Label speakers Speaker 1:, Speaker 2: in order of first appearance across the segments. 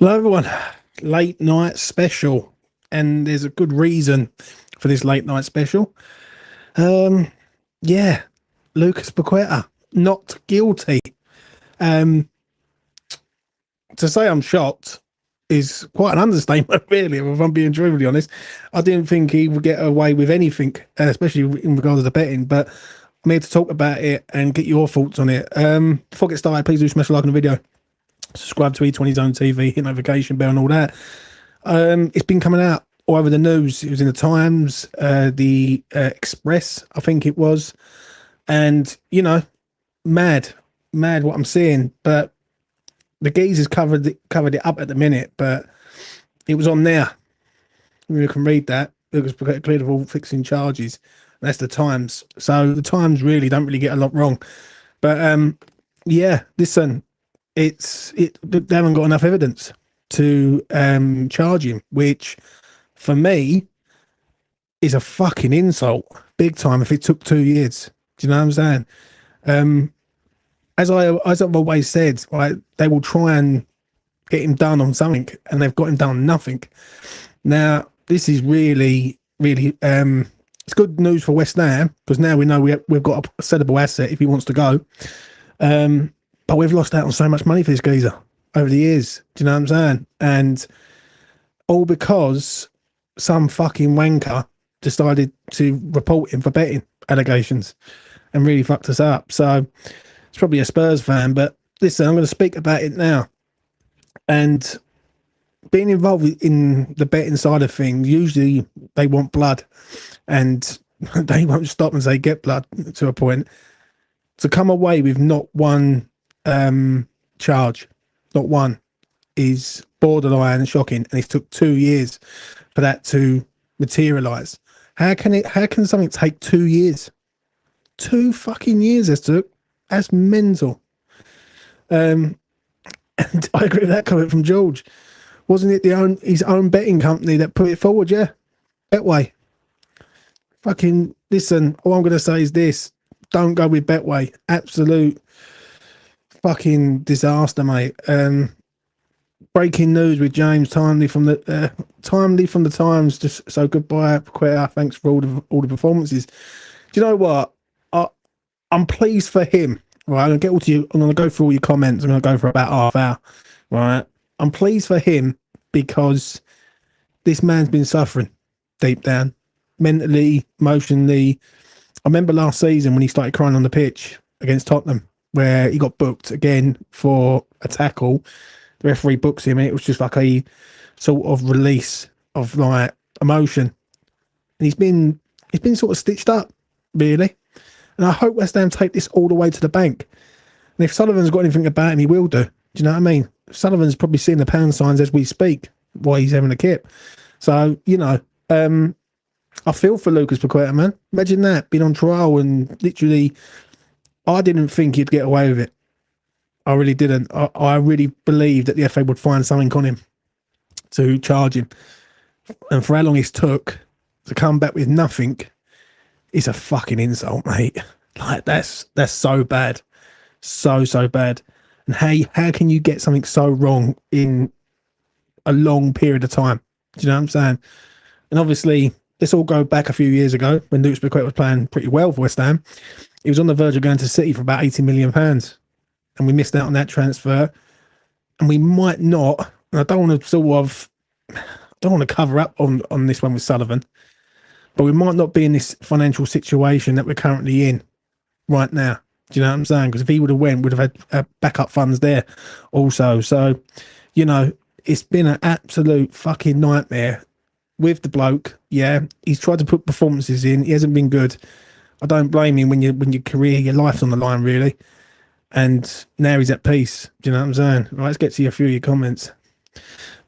Speaker 1: Hello, everyone. Late night special, and there's a good reason for this late night special. Um, yeah, Lucas Paqueta not guilty. Um, to say I'm shocked is quite an understatement, really. If I'm being truthfully honest, I didn't think he would get away with anything, especially in regards to the betting. But I'm here to talk about it and get your thoughts on it. Before I get started, please do smash a like on the video. Subscribe to E20 Zone TV, hit notification bell and all that. It's been coming out all over the news. It was in the Times, the Express, I think it was, and mad what I'm seeing. But the geezers covered it up at the minute, but it was on there. You can read that. It was cleared of all fixing charges. That's the Times. So the Times really don't really get a lot wrong. But yeah, listen, they haven't got enough evidence to charge him, which for me is a fucking insult, big time. If it took 2 years, do you know what I'm saying? As I've always said, right, they will try and get him done on something, and they've got him done on nothing. Now this is really it's good news for West Ham, because now we know we've got a sellable asset if he wants to go. But we've lost out on so much money for this geezer over the years. Do you know what I'm saying? And all because some fucking wanker decided to report him for betting allegations and really fucked us up. So it's probably a Spurs fan, but listen, I'm going to speak about it now. And being involved in the betting side of things, usually they want blood, and they won't stop and say get blood to a point. To come away with not one charge, not one, is borderline shocking, and it took 2 years for that to materialize. How can something take 2 years? 2 fucking years it took. That's mental. And I agree with that comment from George. Wasn't it his own betting company that put it forward? Yeah, Betway. Fucking listen, all I'm going to say is this: don't go with Betway. Absolute fucking disaster, mate. Breaking news with James, timely from the Times. Just so goodbye, Paqueta. Thanks for all the performances. Do you know what? I'm pleased for him. Right, I'm gonna get all to you. I'm gonna go through all your comments. I'm gonna go for about half hour. Right, I'm pleased for him because this man's been suffering deep down, mentally, emotionally. I remember last season when he started crying on the pitch against Tottenham, where he got booked again for a tackle. The referee books him, and it was just like a sort of release of like emotion. And he's been sort of stitched up, really. And I hope West Ham take this all the way to the bank. And if Sullivan's got anything about him, he will do. Do you know what I mean? Sullivan's probably seeing the pound signs as we speak while he's having a kip. So, I feel for Lucas Paqueta, man. Imagine that, being on trial, and literally, I didn't think he'd get away with it. I really didn't. I really believed that the FA would find something on him to charge him. And for how long it's took to come back with nothing, it's a fucking insult, mate. Like, that's so bad. So bad. And how can you get something so wrong in a long period of time? Do you know what I'm saying? And obviously, let's all go back a few years ago when Lucas Paqueta was playing pretty well for West Ham. He was on the verge of going to City for about £80 million. And we missed out on that transfer. And we might not, and I don't want to cover up on this one with Sullivan, but we might not be in this financial situation that we're currently in right now. Do you know what I'm saying? Because if he would have went, we'd have had backup funds there also. So, it's been an absolute fucking nightmare with the bloke. Yeah, he's tried to put performances in. He hasn't been good. I don't blame him when your career, your life's on the line, really. And now he's at peace. Do you know what I'm saying? Right, let's get to a few of your comments.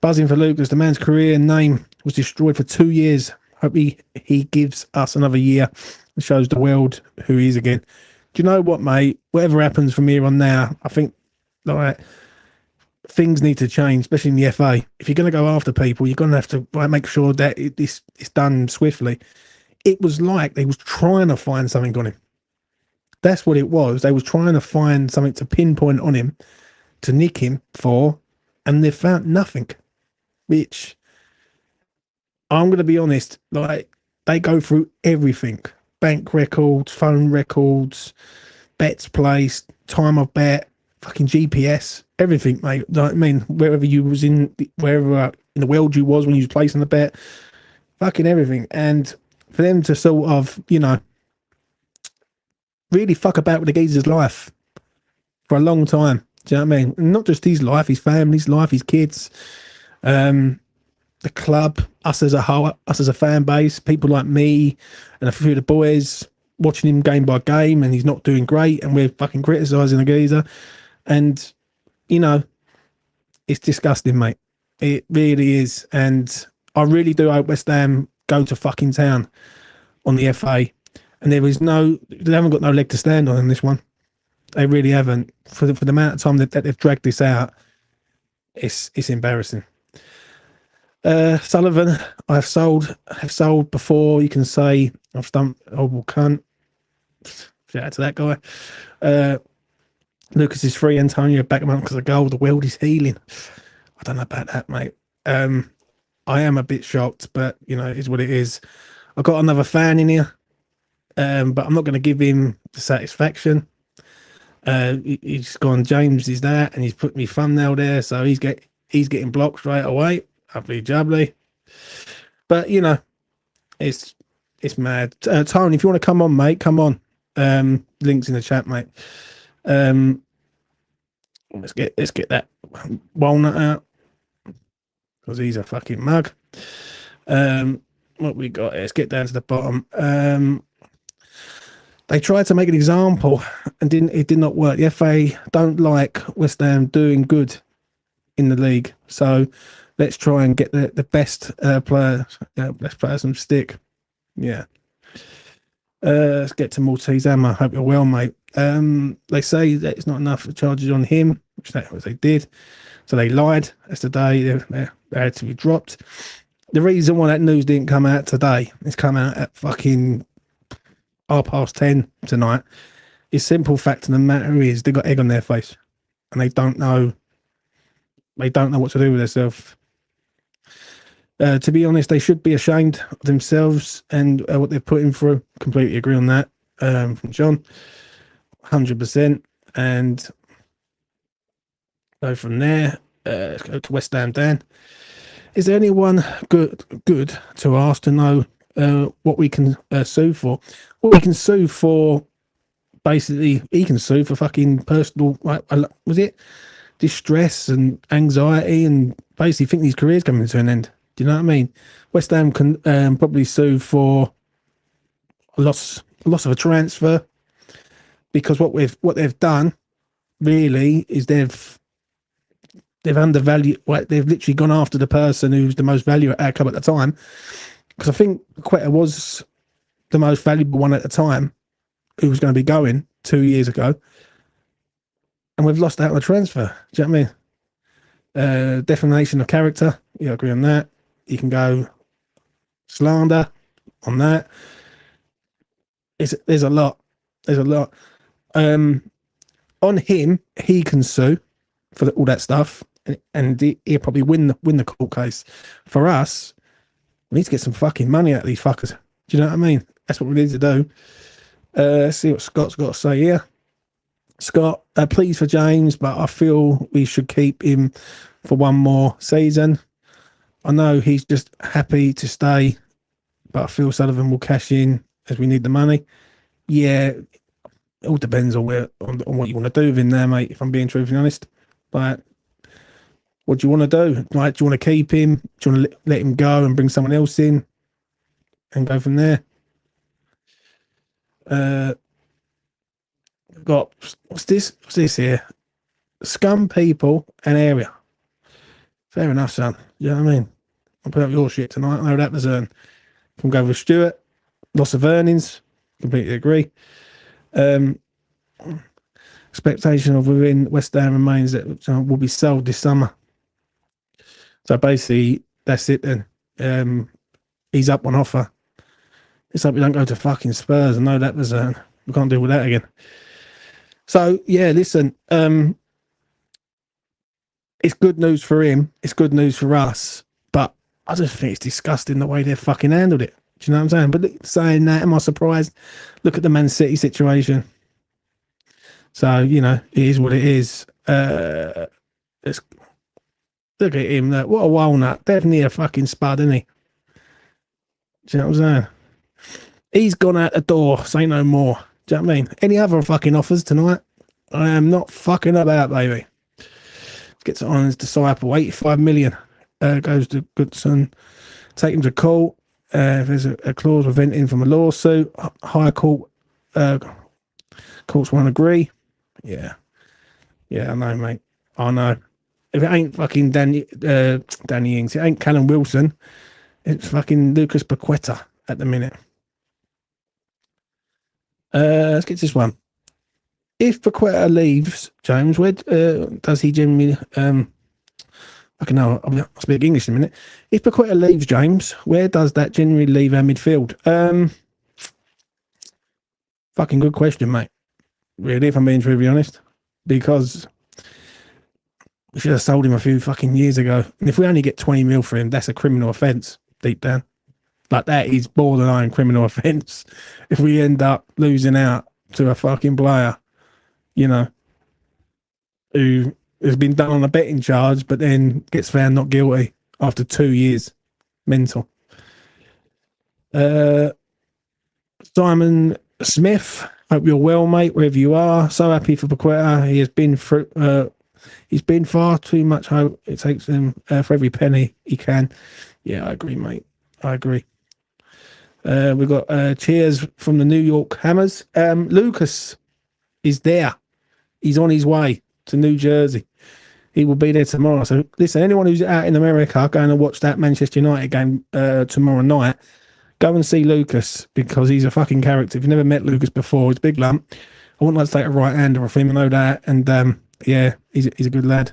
Speaker 1: Buzzing for Lucas. The man's career and name was destroyed for 2 years. Hope he gives us another year and shows the world who he is again. Do you know what, mate? Whatever happens from here on now, I think things need to change, especially in the FA. If you're going to go after people, you're going to have to make sure that it's done swiftly. It was like they was trying to find something on him. That's what it was. They was trying to find something to pinpoint on him, to nick him for and they've found nothing. Which I'm going to be honest, like they go through everything: bank records, phone records, bets placed, time of bet, fucking GPS, everything, mate. Like, I mean, wherever you was in, wherever in the world you was when you was placing the bet, fucking everything. And for them to sort of, really fuck about with the geezer's life for a long time. Do you know what I mean? And not just his life, his family's life, his kids, the club, us as a whole, us as a fan base, people like me and a few of the boys watching him game by game, and he's not doing great, and we're fucking criticising the geezer. And, it's disgusting, mate. It really is. And I really do hope West Ham go to fucking town on the FA. And they haven't got no leg to stand on in this one. They really haven't. For the amount of time that they've dragged this out, it's embarrassing. Sullivan, have sold before. You can say I've done horrible cunt. Shout out to that guy. Lucas is free. Antonio back him up because of goal. The world is healing. I don't know about that, mate. I am a bit shocked, but it is what it is. I've got another fan in here, but I'm not going to give him the satisfaction. He's gone. James is that, and he's put me thumbnail there, so he's getting blocked straight away. Lovely jubbly. But it's mad. Tony, if you want to come on, mate, come on. Links in the chat, mate. Let's get that walnut out because he's a fucking mug. What we got? Let's get down to the bottom. They tried to make an example and it did not work. The FA don't like West Ham doing good in the league, so let's try and get the best players some stick. Yeah. Let's get to Maltese Hammer. Hope you're well, mate. They say that it's not enough charges on him, which they did. So they lied yesterday. They had to be dropped. The reason why that news didn't come out today, it's come out at fucking 10:30 tonight, is simple fact of the matter is they got egg on their face and they don't know what to do with themselves. To be honest, they should be ashamed of themselves and what they're putting through. Completely agree on that. From John, 100%. And go from there. Let's go to West Ham. Dan, is there anyone good to ask to know what we can sue for? Well, we can sue for basically. He can sue for fucking personal. Was it distress and anxiety and basically think his career's coming to an end? Do you know what I mean? West Ham can probably sue for a loss of a transfer, because what they've done really is they've undervalued. They've literally gone after the person who's the most valuable at our club at the time, because I think Paqueta was the most valuable one at the time, who was going to be going 2 years ago, and we've lost out on the transfer. Do you know what I mean? Defamation of character. Yeah, I agree on that. You can go slander on that. There's a lot. On him, he can sue for all that stuff, and he'll probably win the court case. For us, we need to get some fucking money out of these fuckers. Do you know what I mean? That's what we need to do. Let's see what Scott's got to say here. Scott, pleased for James, but I feel we should keep him for one more season. I know he's just happy to stay, but I feel Sullivan will cash in as we need the money. Yeah, it all depends on what you want to do with him there, mate, if I'm being truthfully honest. But what do you want to do? Like, do you want to keep him? Do you want to let him go and bring someone else in and go from there? Got what's this here? Scum people and area. Fair enough, son. You know what I mean? I'll put up your shit tonight. I know that was Can go with Stuart. Loss of earnings. Completely agree. Expectation of within West Ham remains that will be sold this summer. So basically, that's it then. He's up on offer. It's like we don't go to fucking Spurs. I know that was we can't deal with that again. So yeah, listen. it's good news for him. It's good news for us. But I just think it's disgusting the way they've fucking handled it. Do you know what I'm saying? But saying that, am I surprised? Look at the Man City situation. So, you know, it is what it is. Let's look at him. What a walnut. Definitely a fucking spud, isn't he? Do you know what I'm saying? He's gone out the door. Say no more. Do you know what I mean? Any other fucking offers tonight? I am not fucking about, baby. Gets on his disciple. 85 million goes to Goodson. Take him to court. If there's a clause preventing from a lawsuit, higher court courts won't agree. Yeah, I know, mate. I know. If it ain't fucking Danny Ings, it ain't Callum Wilson. It's fucking Lucas Paqueta at the minute. Let's get this one. If Paqueta leaves, James, where does he generally? I can know. I'll speak English in a minute. If Paqueta leaves, James, where does that generally leave our midfield? Fucking good question, mate. Really, if I'm being truly honest, because we should have sold him a few fucking years ago. And if we only get 20 mil for him, that's a criminal offence deep down. Like, that is borderline criminal offence. If we end up losing out to a fucking player, you know, who has been done on a betting charge, but then gets found not guilty after 2 years. Mental. Simon Smith, hope you're well, mate, wherever you are. So happy for Paqueta. He has been through. He's been far too much hope. It takes him for every penny he can. Yeah, I agree, mate. I agree. We've got cheers from the New York Hammers. Lucas is there. He's on his way to New Jersey. He will be there tomorrow. So listen, anyone who's out in America going to watch that Manchester United game tomorrow night, go and see Lucas, because he's a fucking character. If you've never met Lucas before, he's a big lump. I wouldn't like to take a right hander off him. I know that. And yeah, he's a good lad.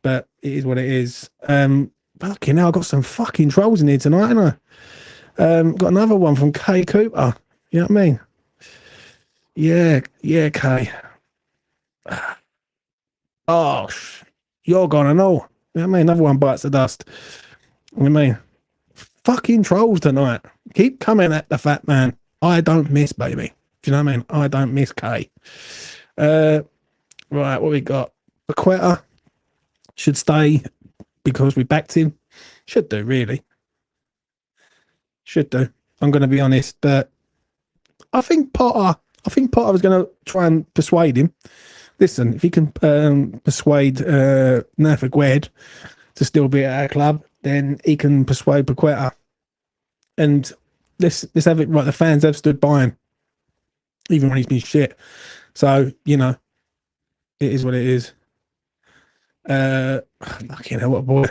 Speaker 1: But it is what it is. Fucking hell, I've got some fucking trolls in here tonight, haven't I? Got another one from Kay Cooper. You know what I mean? Yeah, Kay. Oh, you're gonna know. You know what I mean? Another one bites the dust. You know what I mean? Fucking trolls tonight. Keep coming at the fat man. I don't miss, baby. Do you know what I mean? I don't miss Kay. Right, what we got? Paqueta should stay because we backed him. Should do, really. Should do. I'm going to be honest. But I think Potter was going to try and persuade him. Listen, if he can persuade Nathan Gwed to still be at our club, then he can persuade Paqueta. And let's have it right. The fans have stood by him, even when he's been shit. So, you know, it is what it is. Fucking hell, what a boy.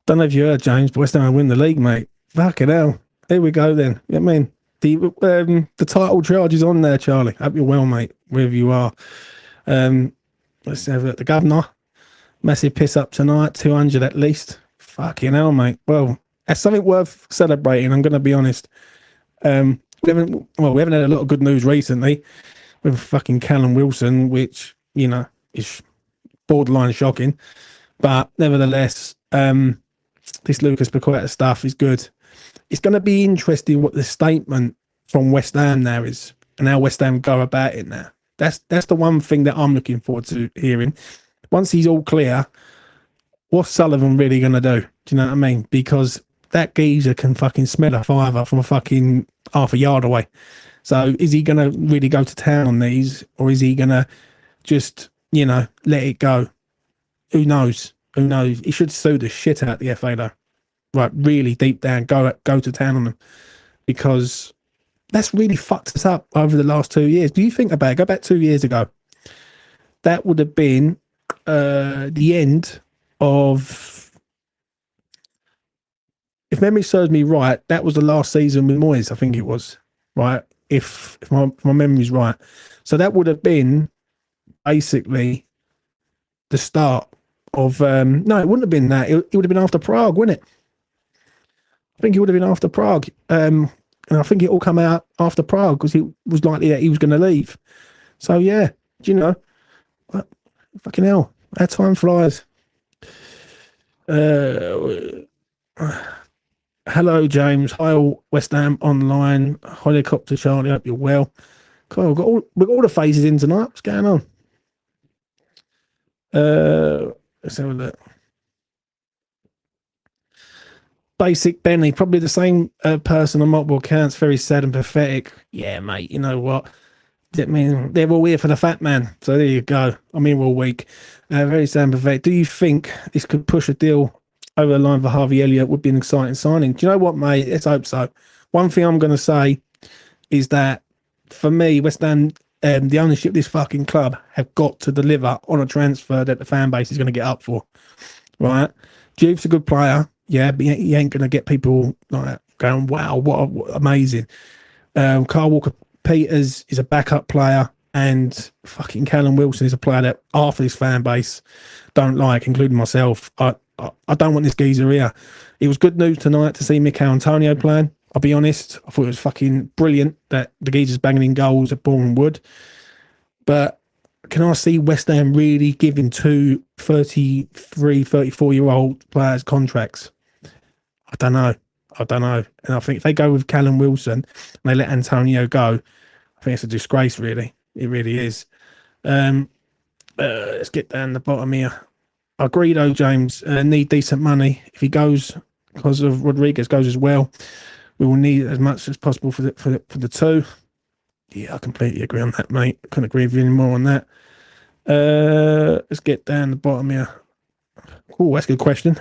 Speaker 1: Don't know if you heard, James, but West Ham will win the league, mate. Fucking hell. Here we go then. You know what I mean? The title charge is on there, Charlie. Hope you're well, mate, wherever you are. Let's have it. The governor, massive piss up tonight, 200 at least. Fucking hell, mate. Well, that's something worth celebrating, I'm going to be honest. We haven't had a lot of good news recently with fucking Callum Wilson, which, you know, is borderline shocking. But nevertheless, this Lucas Paqueta stuff is good. It's going to be interesting what the statement from West Ham now is and how West Ham go about it now. That's the one thing that I'm looking forward to hearing. Once he's all clear, what's Sullivan really going to do? Do you know what I mean? Because that geezer can fucking smell a fiver from a fucking half a yard away. So is he going to really go to town on these, or is he going to just, you know, let it go? Who knows? Who knows? He should sue the shit out the FA though. Right, really deep down, go to town on them, because that's really fucked us up over the last 2 years. Do you think about it? Go back 2 years ago. That would have been the end of, if memory serves me right, that was the last season with Moyes, I think it was, right? If my memory's right. So that would have been basically the start of, no, it wouldn't have been that. It would have been after Prague, wouldn't it? I think it would have been after Prague. And I think it all come out after Prague because it was likely that he was going to leave. So, yeah, do you know, fucking hell. How time flies. Uh, Hello, James. Hi, all West Ham online. Helicopter Charlie. Hope you're well. Cool. We've got all the phases in tonight. What's going on? Let's have a look. Basic Benny, probably the same person on multiple accounts. Very sad and pathetic. Yeah, mate. You know what? I mean, they're all here for the fat man. So there you go. I'm here all week. Very sad and pathetic. Do you think this could push a deal over the line for Harvey Elliott? Would be an exciting signing. Do you know what, mate? Let's hope so. One thing I'm going to say is that for me, West Ham, the ownership of this fucking club have got to deliver on a transfer that the fan base is going to get up for. Right? Juve's a good player, yeah, but he ain't going to get people like going, wow, what amazing. Carl Walker Peters is a backup player, and fucking Callum Wilson is a player that half of this fan base don't like, including myself. I don't want this geezer here. It was good news tonight to see Mikel Antonio playing. I'll be honest, I thought it was fucking brilliant that the geezer's banging in goals at Bournemouth Wood. But can I see West Ham really giving two 33, 34-year-old players contracts? I don't know. And I think if they go with Callum Wilson and they let Antonio go, I think it's a disgrace, really. It really is. Let's get down the bottom here. I agree, though, James. Need decent money. If he goes, because of Rodriguez goes as well, we will need as much as possible for the two. Yeah, I completely agree on that, mate. Couldn't agree with you any more on that. Let's get down the bottom here. Oh, that's a good question.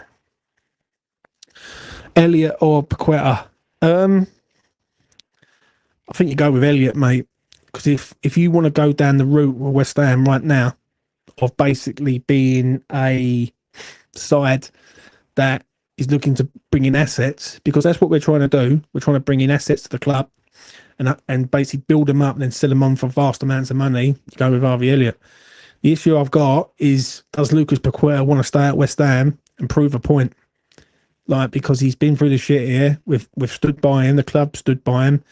Speaker 1: Elliott or Paqueta? I think you go with Elliott, mate. Because if you want to go down the route of West Ham right now, of basically being a side that is looking to bring in assets, because that's what we're trying to do. We're trying to bring in assets to the club and basically build them up and then sell them on for vast amounts of money. Go with Harvey Elliott. The issue I've got is, does Lucas Paqueta want to stay at West Ham and prove a point? Like, because he's been through the shit here. We've stood by him. The club stood by him.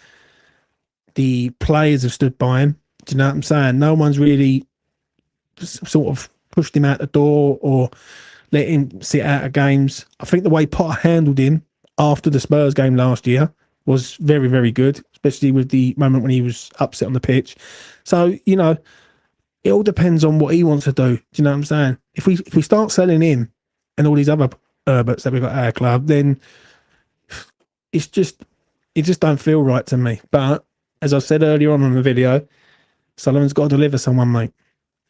Speaker 1: The players have stood by him. Do you know what I'm saying? No one's really sort of pushed him out the door or let him sit out of games. I think the way Potter handled him after the Spurs game last year was very, very good, especially with the moment when he was upset on the pitch. So, you know, it all depends on what he wants to do. Do you know what I'm saying? If we start selling him and all these other Herberts that we've got at our club, then it just don't feel right to me. But as I said earlier on in the video, Sullivan's got to deliver someone, mate.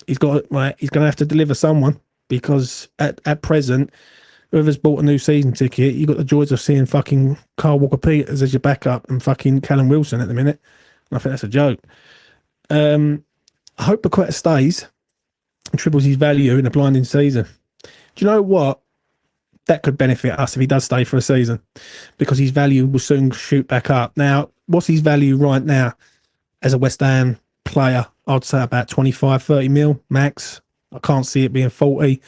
Speaker 1: He's going to have to deliver someone, because at present, whoever's bought a new season ticket, you got the joys of seeing fucking Carl Walker Peters as your backup and fucking Callum Wilson at the minute. And I think that's a joke. I hope Paqueta stays and triples his value in a blinding season. Do you know what? That could benefit us if he does stay for a season, because his value will soon shoot back up. Now, what's his value right now as a West Ham player? I'd say about 25, 30 mil max. I can't see it being 40.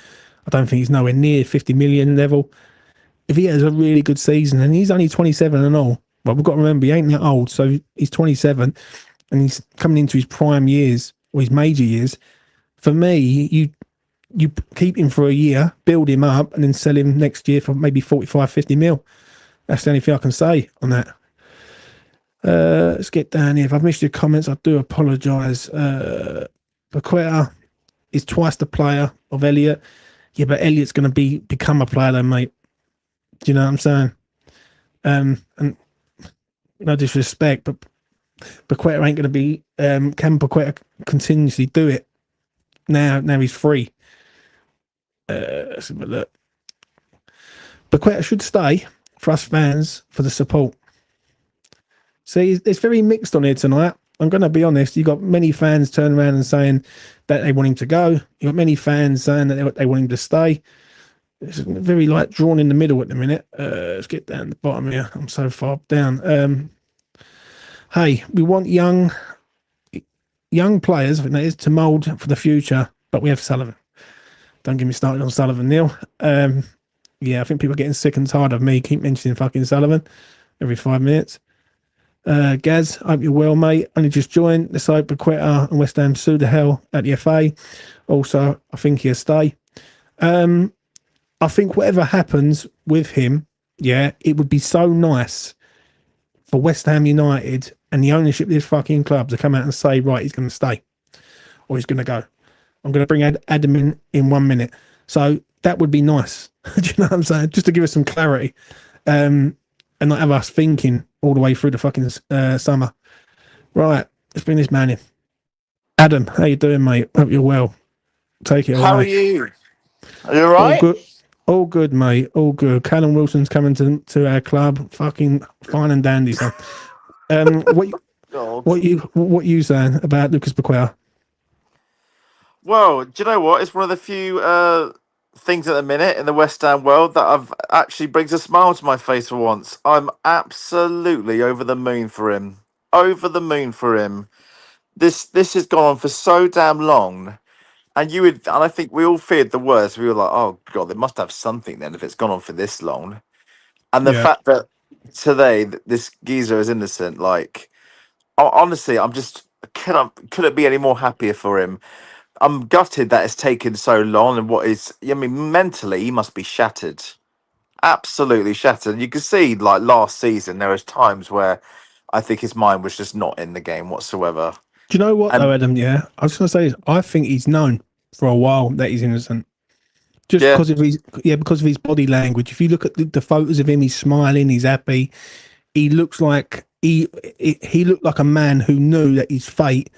Speaker 1: I don't think he's nowhere near 50 million level. If he has a really good season, and he's only 27 and all, but we've got to remember he ain't that old, so he's 27 and he's coming into his prime years or his major years. For me, you keep him for a year, build him up, and then sell him next year for maybe 45, 50 mil. That's the only thing I can say on that. Let's get down here. If I've missed your comments, I do apologise. Paqueta is twice the player of Elliott. Yeah, but Elliott's going to become a player though, mate. Do you know what I'm saying? And no disrespect, but Paqueta ain't going to be... can Paqueta continuously do it? Now he's free. Let's have a look. Paqueta should stay for us fans for the support. See, it's very mixed on here tonight. I'm going to be honest. You got many fans turning around and saying that they want him to go. You got many fans saying that they want him to stay. It's very drawn in the middle at the minute. Let's get down the bottom here. I'm so far down. Hey, we want young players, I think that is, to mould for the future. But we have Sullivan. Don't get me started on Sullivan, Neil. Yeah, I think people are getting sick and tired of me keep mentioning fucking Sullivan every 5 minutes. Gaz, hope you're well, mate. Only just joined. Let's hope Paqueta and West Ham sue the hell at the FA. Also, I think he'll stay. Um, I think whatever happens with him, yeah, it would be so nice for West Ham United and the ownership of this fucking club to come out and say, right, he's going to stay or he's going to go. I'm going to bring Adam in 1 minute. So that would be nice. Do you know what I'm saying? Just to give us some clarity, and not have us thinking all the way through the fucking summer. Right, let's bring this man in. Adam, how you doing, mate? Hope you're well. Take it
Speaker 2: How are
Speaker 1: away.
Speaker 2: you? Are you
Speaker 1: All
Speaker 2: alright?
Speaker 1: good. All good, mate. All good. Callum Wilson's coming to our club. Fucking fine and dandy, son. What
Speaker 2: God.
Speaker 1: what you saying about Lucas Paqueta?
Speaker 2: Well, do you know what? It's one of the few things at the minute in the West Ham world that I've actually brings a smile to my face for once. I'm absolutely over the moon for him. Over the moon for him. This has gone on for so damn long. And I think we all feared the worst. We were like, oh god, they must have something then if it's gone on for this long. And the
Speaker 1: Yeah.
Speaker 2: fact that today this geezer is innocent, like honestly, I'm just couldn't be any more happier for him. I'm gutted that it's taken so long, and what is, I mean, mentally, he must be shattered, absolutely shattered. You can see, like last season, there was times where I think his mind was just not in the game whatsoever.
Speaker 1: Do you know what though,
Speaker 2: And
Speaker 1: Adam? Yeah, I was going to say this. I think he's known for a while that he's innocent, just
Speaker 2: yeah,
Speaker 1: because of his body language. If you look at the photos of him, he's smiling, he's happy. He looks like he looked like a man who knew that his fate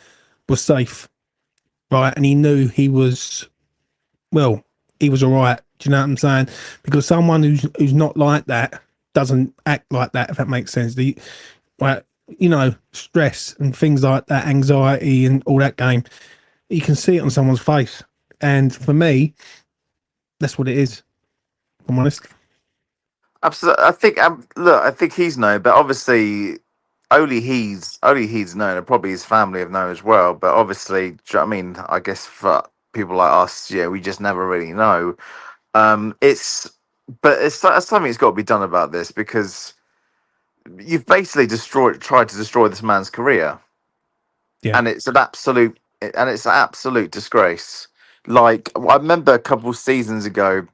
Speaker 1: was safe, right? And he knew he was well, he was all right. Do you know what I'm saying? Because someone who's not like that doesn't act like that. If that makes sense. The Like, stress and things like that, anxiety and all that game, you can see it on someone's face. And for me, that's what it is. If I'm honest.
Speaker 2: absolutely. I think look, I think he's known, but obviously. Only he's known, and probably his family have known as well. But obviously, do you know what I mean, I guess for people like us, yeah, we just never really know. It's but it's something that's got to be done about this because you've basically tried to destroy this man's career,
Speaker 1: Yeah.
Speaker 2: and it's an absolute disgrace. Like I remember a couple of seasons ago,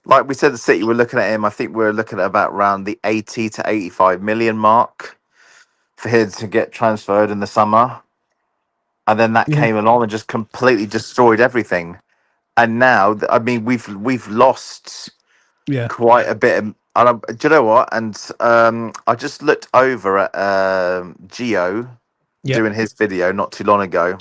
Speaker 2: like we said, the City were looking at him. I think we were looking at about around the 80 to 85 million mark for him to get transferred in the summer, and then that
Speaker 1: Yeah.
Speaker 2: came along and just completely destroyed everything. And now, I mean, we've lost
Speaker 1: Yeah.
Speaker 2: quite a bit. Do you know what? And I just looked over at Geo
Speaker 1: Yep.
Speaker 2: doing his video not too long ago,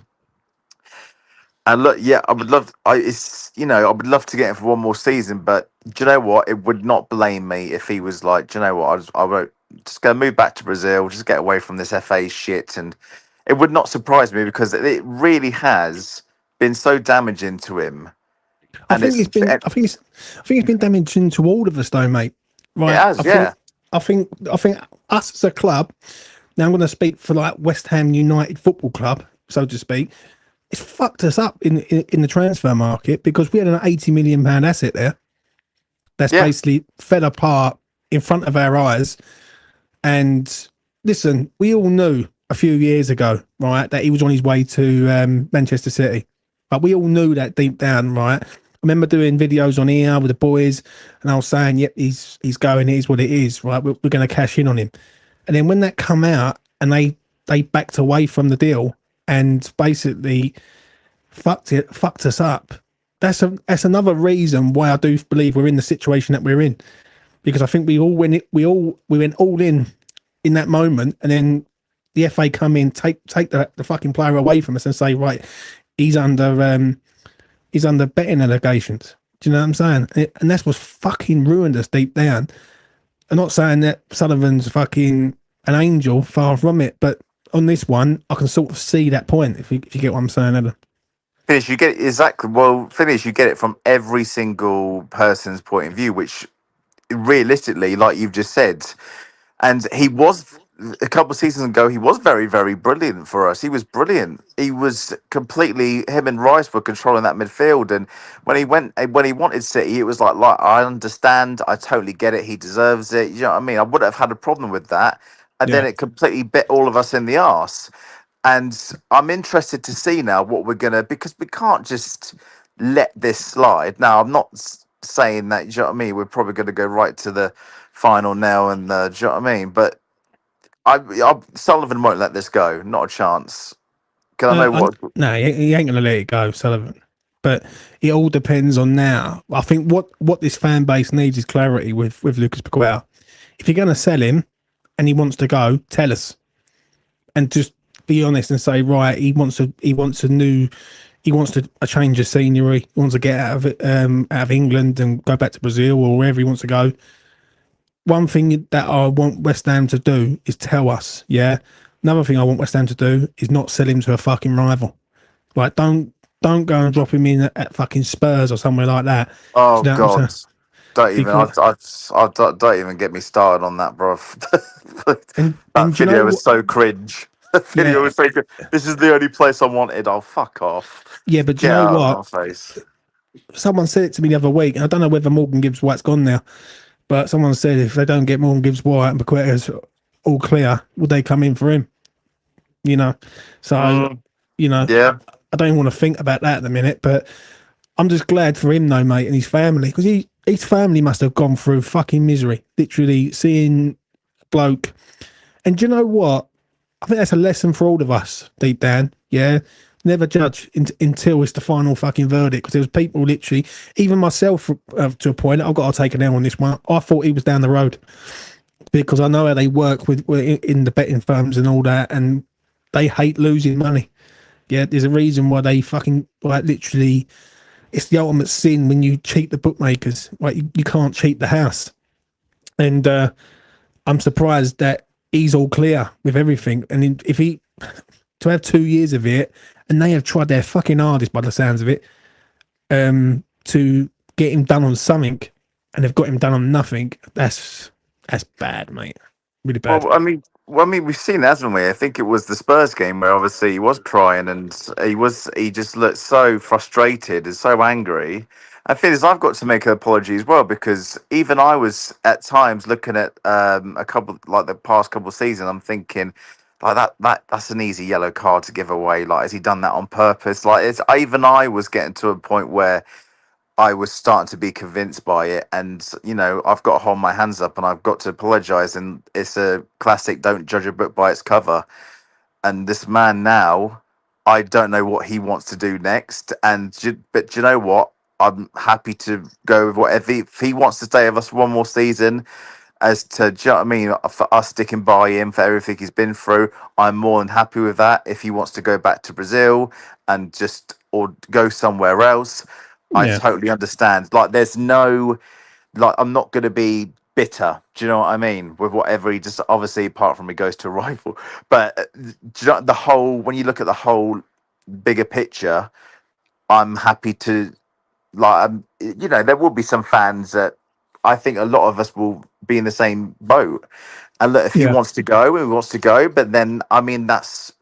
Speaker 2: and look, yeah, I would love. I would love to get him for one more season. But do you know what? It would not blame me if he was like, do you know what? I won't just go move back to Brazil, just get away from this FA shit, and it would not surprise me because it really has been so damaging to him,
Speaker 1: I
Speaker 2: and
Speaker 1: think
Speaker 2: it's
Speaker 1: it's been. I think it's been damaging to all of us, though, mate.
Speaker 2: it
Speaker 1: Right.
Speaker 2: has, yeah.
Speaker 1: I think us as a club. Now I'm going to speak for like West Ham United Football Club, so to speak. It's fucked us up in the transfer market because we had an £80 million asset there that's
Speaker 2: Yeah,
Speaker 1: basically fell apart in front of our eyes. And listen, we all knew a few years ago, right, that he was on his way to Manchester City. But we all knew that deep down, right? I remember doing videos on here with the boys, and I was saying, "Yep, he's going. It is what it is, right? We're going to cash in on him." And then when that come out, and they backed away from the deal, and basically fucked us up. That's another reason why I do believe we're in the situation that we're in, because I think we went all in that moment, and then the FA come in, take the fucking player away from us, and say, right, he's under he's under betting allegations. Do you know what I'm saying? And that's what's fucking ruined us deep down. I'm not saying that Sullivan's fucking an angel, far from it, but on this one, I can sort of see that point. If you get what I'm saying, Adam.
Speaker 2: finish. You get it exactly. Well, finish. You get it from every single person's point of view, which realistically, like you've just said, and he was a couple of seasons ago. He was very, very brilliant for us. He was brilliant. He was completely him and Rice were controlling that midfield. And when he wanted City, it was like I understand. I totally get it. He deserves it. You know what I mean? I wouldn't have had a problem with that. And then
Speaker 1: Yeah.
Speaker 2: it completely bit all of us in the arse. And I'm interested to see now what we're gonna, because we can't just let this slide. Now, I'm not saying that. Do you know what I mean? We're probably going to go right to the final now, and do you know what I mean? But Sullivan won't let this go. Not a chance. Because I know what.
Speaker 1: No, he ain't gonna let it go, Sullivan. But it all depends on now. I think what this fan base needs is clarity with Lucas Paqueta. If you're gonna sell him and he wants to go, tell us and just be honest and say, right, he wants a change of scenery. He wants to get out of England and go back to Brazil or wherever he wants to go. One thing that I want West Ham to do is tell us, yeah. Another thing I want West Ham to do is not sell him to a fucking rival. Like, don't go and drop him in at fucking Spurs or somewhere like that. Do
Speaker 2: Oh
Speaker 1: you know what I'm
Speaker 2: God!
Speaker 1: saying?
Speaker 2: Don't even.
Speaker 1: Because
Speaker 2: Don't even get me started on that, bro. That
Speaker 1: and do you
Speaker 2: video
Speaker 1: know
Speaker 2: was
Speaker 1: what?
Speaker 2: so cringe. The video
Speaker 1: Yeah,
Speaker 2: was so cringe. This is the only place I wanted. Oh, fuck off.
Speaker 1: yeah, but do you
Speaker 2: Get
Speaker 1: know
Speaker 2: out of
Speaker 1: what?
Speaker 2: my face.
Speaker 1: Someone said it to me the other week, and I don't know whether Morgan Gibbs White's gone now, but someone said if they don't get Morgan Gibbs White and Paqueta's all clear, would they come in for him? You know, so
Speaker 2: Mm,
Speaker 1: you know,
Speaker 2: yeah.
Speaker 1: I don't even want to think about that at the minute, but I'm just glad for him though, mate, and his family, because his family must have gone through fucking misery, literally seeing a bloke. And do you know what? I think that's a lesson for all of us, deep down. Yeah, never judge until it's the final fucking verdict. Because there was people literally, even myself, to a point. I've got to take an L on this one. I thought he was down the road because I know how they work with in the betting firms and all that, and they hate losing money. Yeah, there's a reason why they fucking like literally. It's the ultimate sin when you cheat the bookmakers. Like you can't cheat the house, and I'm surprised that he's all clear with everything. And if he to have 2 years of it, and they have tried their fucking hardest by the sounds of it, to get him done on something, and they've got him done on nothing. That's bad, mate. Really bad.
Speaker 2: Well, we've seen, haven't we? I think it was the Spurs game where obviously he was crying and he just looked so frustrated and so angry. I feel as I've got to make an apology as well because even I was at times looking at a couple like the past couple of seasons. I'm thinking like that's an easy yellow card to give away. Like, has he done that on purpose? Like, even I was getting to a point where I was starting to be convinced by it, and I've got to hold my hands up, and I've got to apologise. And it's a classic: don't judge a book by its cover. And this man now, I don't know what he wants to do next. But do you know what? I'm happy to go with whatever. If he wants to stay with us one more season, as to, do you know what I mean, for us sticking by him for everything he's been through, I'm more than happy with that. If he wants to go back to Brazil and just or go somewhere else, I
Speaker 1: Yeah,
Speaker 2: totally understand. Like, there's no, like, I'm not going to be bitter. Do you know what I mean? With whatever he just, obviously, apart from he goes to a rival, but do you know the whole? When you look at the whole bigger picture, I'm happy to like. There will be some fans that I think a lot of us will be in the same boat. And look, if he
Speaker 1: yeah,
Speaker 2: wants to go, he wants to go. But then, I mean, that's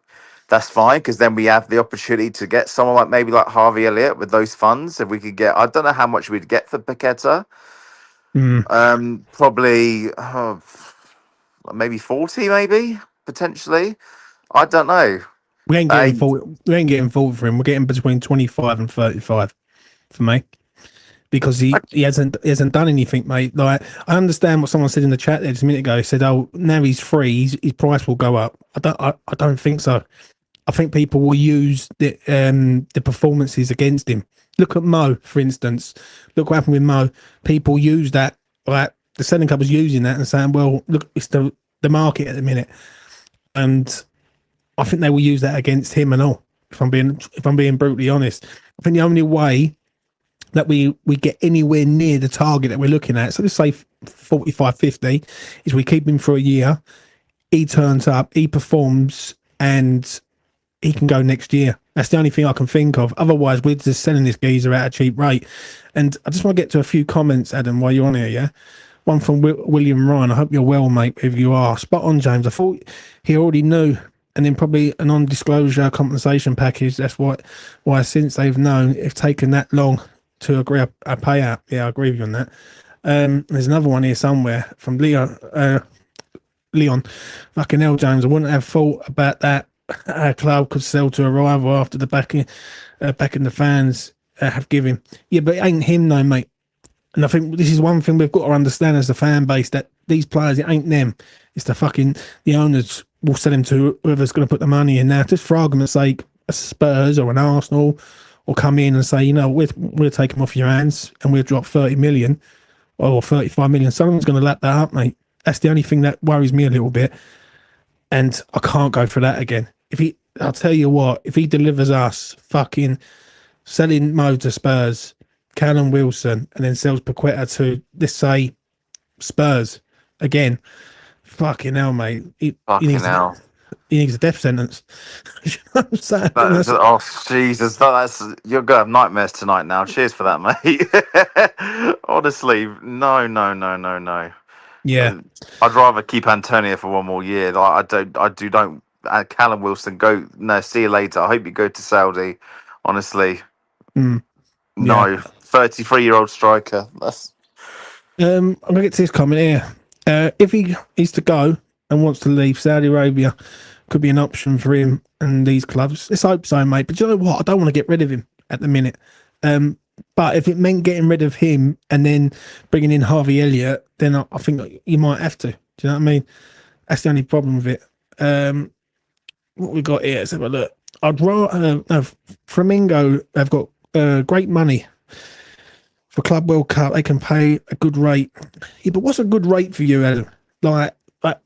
Speaker 2: fine because then we have the opportunity to get someone like maybe like Harvey Elliott with those funds. If we could get, I don't know how much we'd get for Paqueta.
Speaker 1: mm.
Speaker 2: Probably maybe 40, maybe potentially. I don't know.
Speaker 1: We ain't getting
Speaker 2: Uh,
Speaker 1: forward. We ain't getting forward for him. We're getting between 25 and 35 for me. Because he hasn't done anything, mate. Like, I understand what someone said in the chat there just a minute ago. He said, "Oh, now he's free, his price will go up." I don't think so. I think people will use the performances against him. Look at Mo, for instance. Look what happened with Mo. People use that, like the selling club was using that and saying, "Well, look, it's the market at the minute," and I think they will use that against him and all. If I'm being brutally honest, I think the only way that we get anywhere near the target that we're looking at, so let's say 45, 50, is we keep him for a year, he turns up, he performs, and he can go next year. That's the only thing I can think of. Otherwise, we're just selling this geezer at a cheap rate. And I just want to get to a few comments, Adam, while you're on here, yeah? One from William Ryan. I hope you're well, mate, if you are. Spot on, James. I thought he already knew. And then probably a non-disclosure compensation package. That's why since they've known, it's taken that long to agree a payout. Yeah, I agree with you on that. There's another one here somewhere from Leon. Fucking hell, James. I wouldn't have thought about that. A club could sell to a rival after the backing the fans. have given. Yeah, but it ain't him, though, mate. And I think this is one thing we've got to understand as the fan base, that these players, it ain't them. It's the owners will sell them to whoever's going to put the money in now. Just for argument's sake, a Spurs or an Arsenal will come in and say, we'll take them off your hands and we'll drop 30 million or 35 million. Someone's going to lap that up, mate. That's the only thing that worries me a little bit. And I can't go for that again. I'll tell you what, if he delivers us fucking selling Mo to Spurs, Callum Wilson, and then sells Paqueta to, let's say, Spurs again, fucking hell, mate.
Speaker 2: Fucking hell.
Speaker 1: He needs a death sentence. You know what I'm saying?
Speaker 2: Oh Jesus! That's you're gonna have nightmares tonight. Now, cheers for that, mate. Honestly, no, no, no, no, no.
Speaker 1: Yeah.
Speaker 2: I'd rather keep Antonio for one more year. Like, don't. Callum Wilson, go. No, see you later. I hope you go to Saudi. Honestly,
Speaker 1: Yeah.
Speaker 2: no. 33-year-old striker. That's.
Speaker 1: I'm gonna get to this comment here. If he is to go and wants to leave, Saudi Arabia could be an option for him and these clubs. Let's hope so, mate. But you know what? I don't want to get rid of him at the minute. But if it meant getting rid of him and then bringing in Harvey Elliott, then I think you might have to. Do you know what I mean? That's the only problem with it. What we got here? Let's have a look. I'd rather Flamingo have got great money for Club World Cup. They can pay a good rate. Yeah, but what's a good rate for you, Adam? Like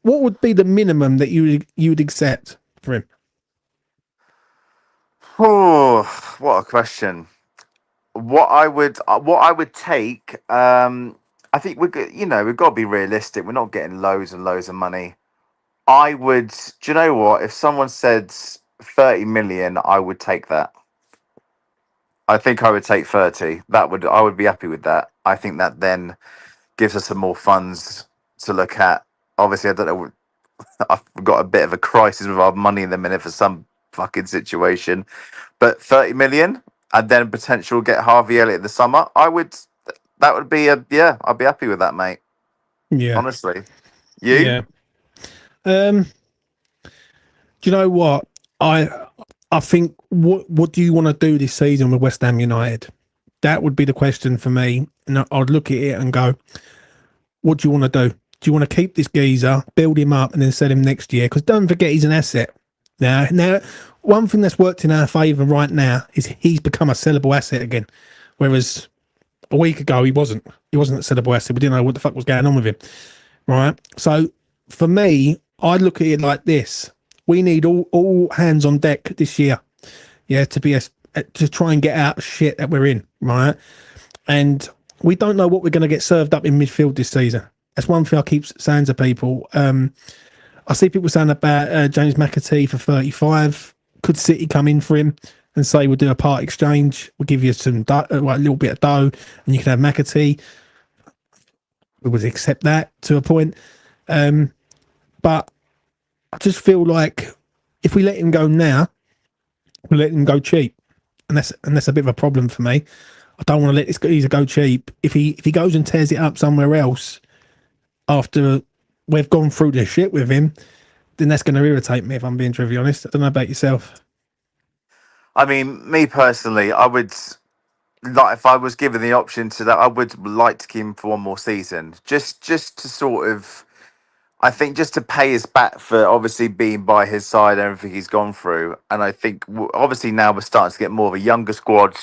Speaker 1: what would be the minimum that you would accept for him?
Speaker 2: Oh, what a question. What I would take. I think we've got to be realistic. We're not getting loads and loads of money. I would. Do you know what? If someone said 30 million, I would take that. I think I would take 30. I would be happy with that. I think that then gives us some more funds to look at. Obviously, I don't know. I've got a bit of a crisis with our money in the minute for some fucking situation, but 30 million and then potential get Harvey Elliott in the summer. That would be I'd be happy with that, mate.
Speaker 1: Yeah,
Speaker 2: Honestly, you.
Speaker 1: yeah. Do you know what I think? What do you want to do this season with West Ham United? That would be the question for me. And I'd look at it and go, what do you want to do? Do you want to keep this geezer, build him up, and then sell him next year? Because don't forget, he's an asset. Now, one thing that's worked in our favour right now is he's become a sellable asset again. Whereas a week ago, he wasn't. He wasn't a sellable asset. We didn't know what the fuck was going on with him. Right? So, for me, I'd look at it like this. We need all hands on deck this year. Yeah, to try and get out of shit that we're in. Right? And we don't know what we're going to get served up in midfield this season. That's one thing I keep saying to people. I see people saying about James McAtee for 35. Could City come in for him and say we'll do a part exchange? We'll give you some a little bit of dough, and you can have McAtee. We would accept that to a point, but I just feel like if we let him go now, we let him go cheap, and that's a bit of a problem for me. I don't want to let this geezer go cheap. If he goes and tears it up somewhere else after we've gone through this shit with him, then that's going to irritate me, if I'm being truthfully honest. I don't know about yourself.
Speaker 2: I mean, me personally, I would like if I was given the option to that, I would like to keep him for one more season, just to sort of. I think just to pay his back for obviously being by his side, everything he's gone through, and I think obviously now we're starting to get more of a younger squad,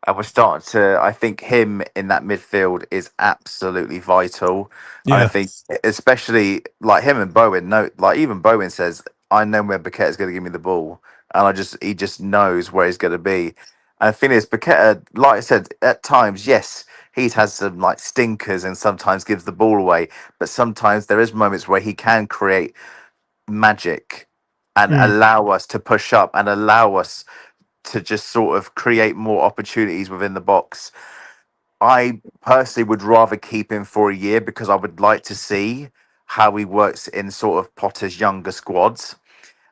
Speaker 2: and we're starting to. I think him in that midfield is absolutely vital. And I
Speaker 1: Yeah.
Speaker 2: think especially like him and Bowen. No, like even Bowen says, I know where Paqueta's going to give me the ball, and he just knows where he's going to be. And the thing is, Paqueta, like I said, at times, yes, he's had some like stinkers and sometimes gives the ball away, but sometimes there is moments where he can create magic and
Speaker 1: Mm.
Speaker 2: allow us to push up and allow us to just sort of create more opportunities within the box. I personally would rather keep him for a year because I would like to see how he works in sort of Potter's younger squads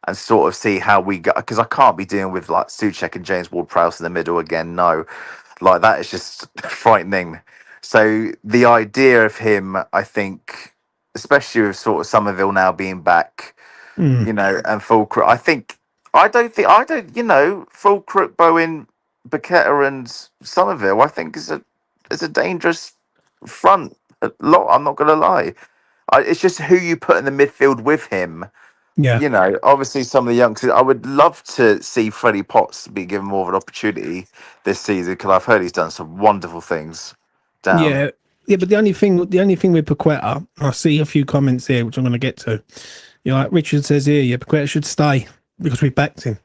Speaker 2: and sort of see how we go. Because I can't be dealing with like Suchek and James Ward-Prowse in the middle again. No, like that is just frightening. So the idea of him, I think, especially with sort of Somerville now being back,
Speaker 1: Mm.
Speaker 2: and Fulcrum, I don't, Fulcrum, Bowen. Paqueta and Somerville, I think is a dangerous front lot. I'm not going to lie. It's just who you put in the midfield with him.
Speaker 1: Yeah.
Speaker 2: Obviously some of the youngsters. I would love to see Freddie Potts be given more of an opportunity this season because I've heard he's done some wonderful things down.
Speaker 1: Yeah. Yeah, but the only thing with Paqueta, I see a few comments here, which I'm going to get to. Like Richard says here, yeah, Paqueta should stay because we backed him.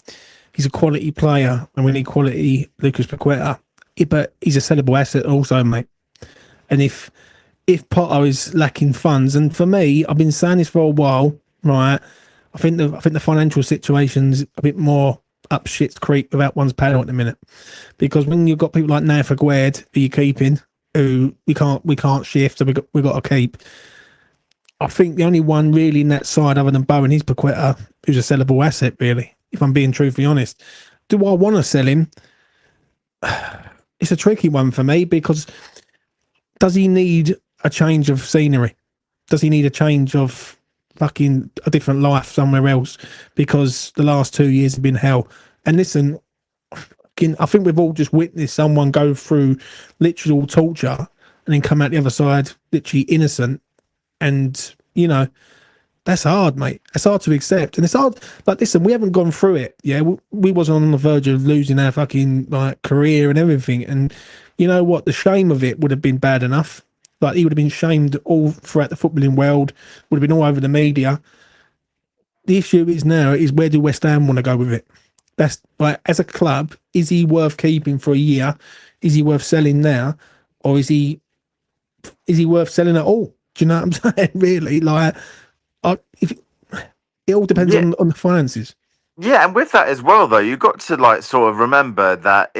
Speaker 1: He's a quality player, and we need quality Lucas Paqueta. But he's a sellable asset also, mate. And if Potter is lacking funds, and for me, I've been saying this for a while, right? I think the financial situation's a bit more up shit's creek without one's paddle at the minute, because when you've got people like Nathan Aguerd who you're keeping, who we can't shift, so we got to keep. I think the only one really in that side other than Bowen is Paqueta, who's a sellable asset, really. If I'm being truthfully honest, do I want to sell him? It's a tricky one for me because does he need a change of scenery? Does he need a change of fucking a different life somewhere else? Because the last 2 years have been hell. And listen, I think we've all just witnessed someone go through literal torture and then come out the other side literally innocent. And, that's hard, mate. It's hard to accept. And it's hard. Like, listen, we haven't gone through it. Yeah. We wasn't on the verge of losing our fucking like career and everything. And you know what? The shame of it would have been bad enough. Like, he would have been shamed all throughout the footballing world, would have been all over the media. The issue is now is where do West Ham want to go with it? That's like, as a club, is he worth keeping for a year? Is he worth selling now? Or is he worth selling at all? Do you know what I'm saying? Really? Like, if it all depends
Speaker 2: Yeah,
Speaker 1: on the finances.
Speaker 2: yeah, and with that as well, though, you've got to like sort of remember that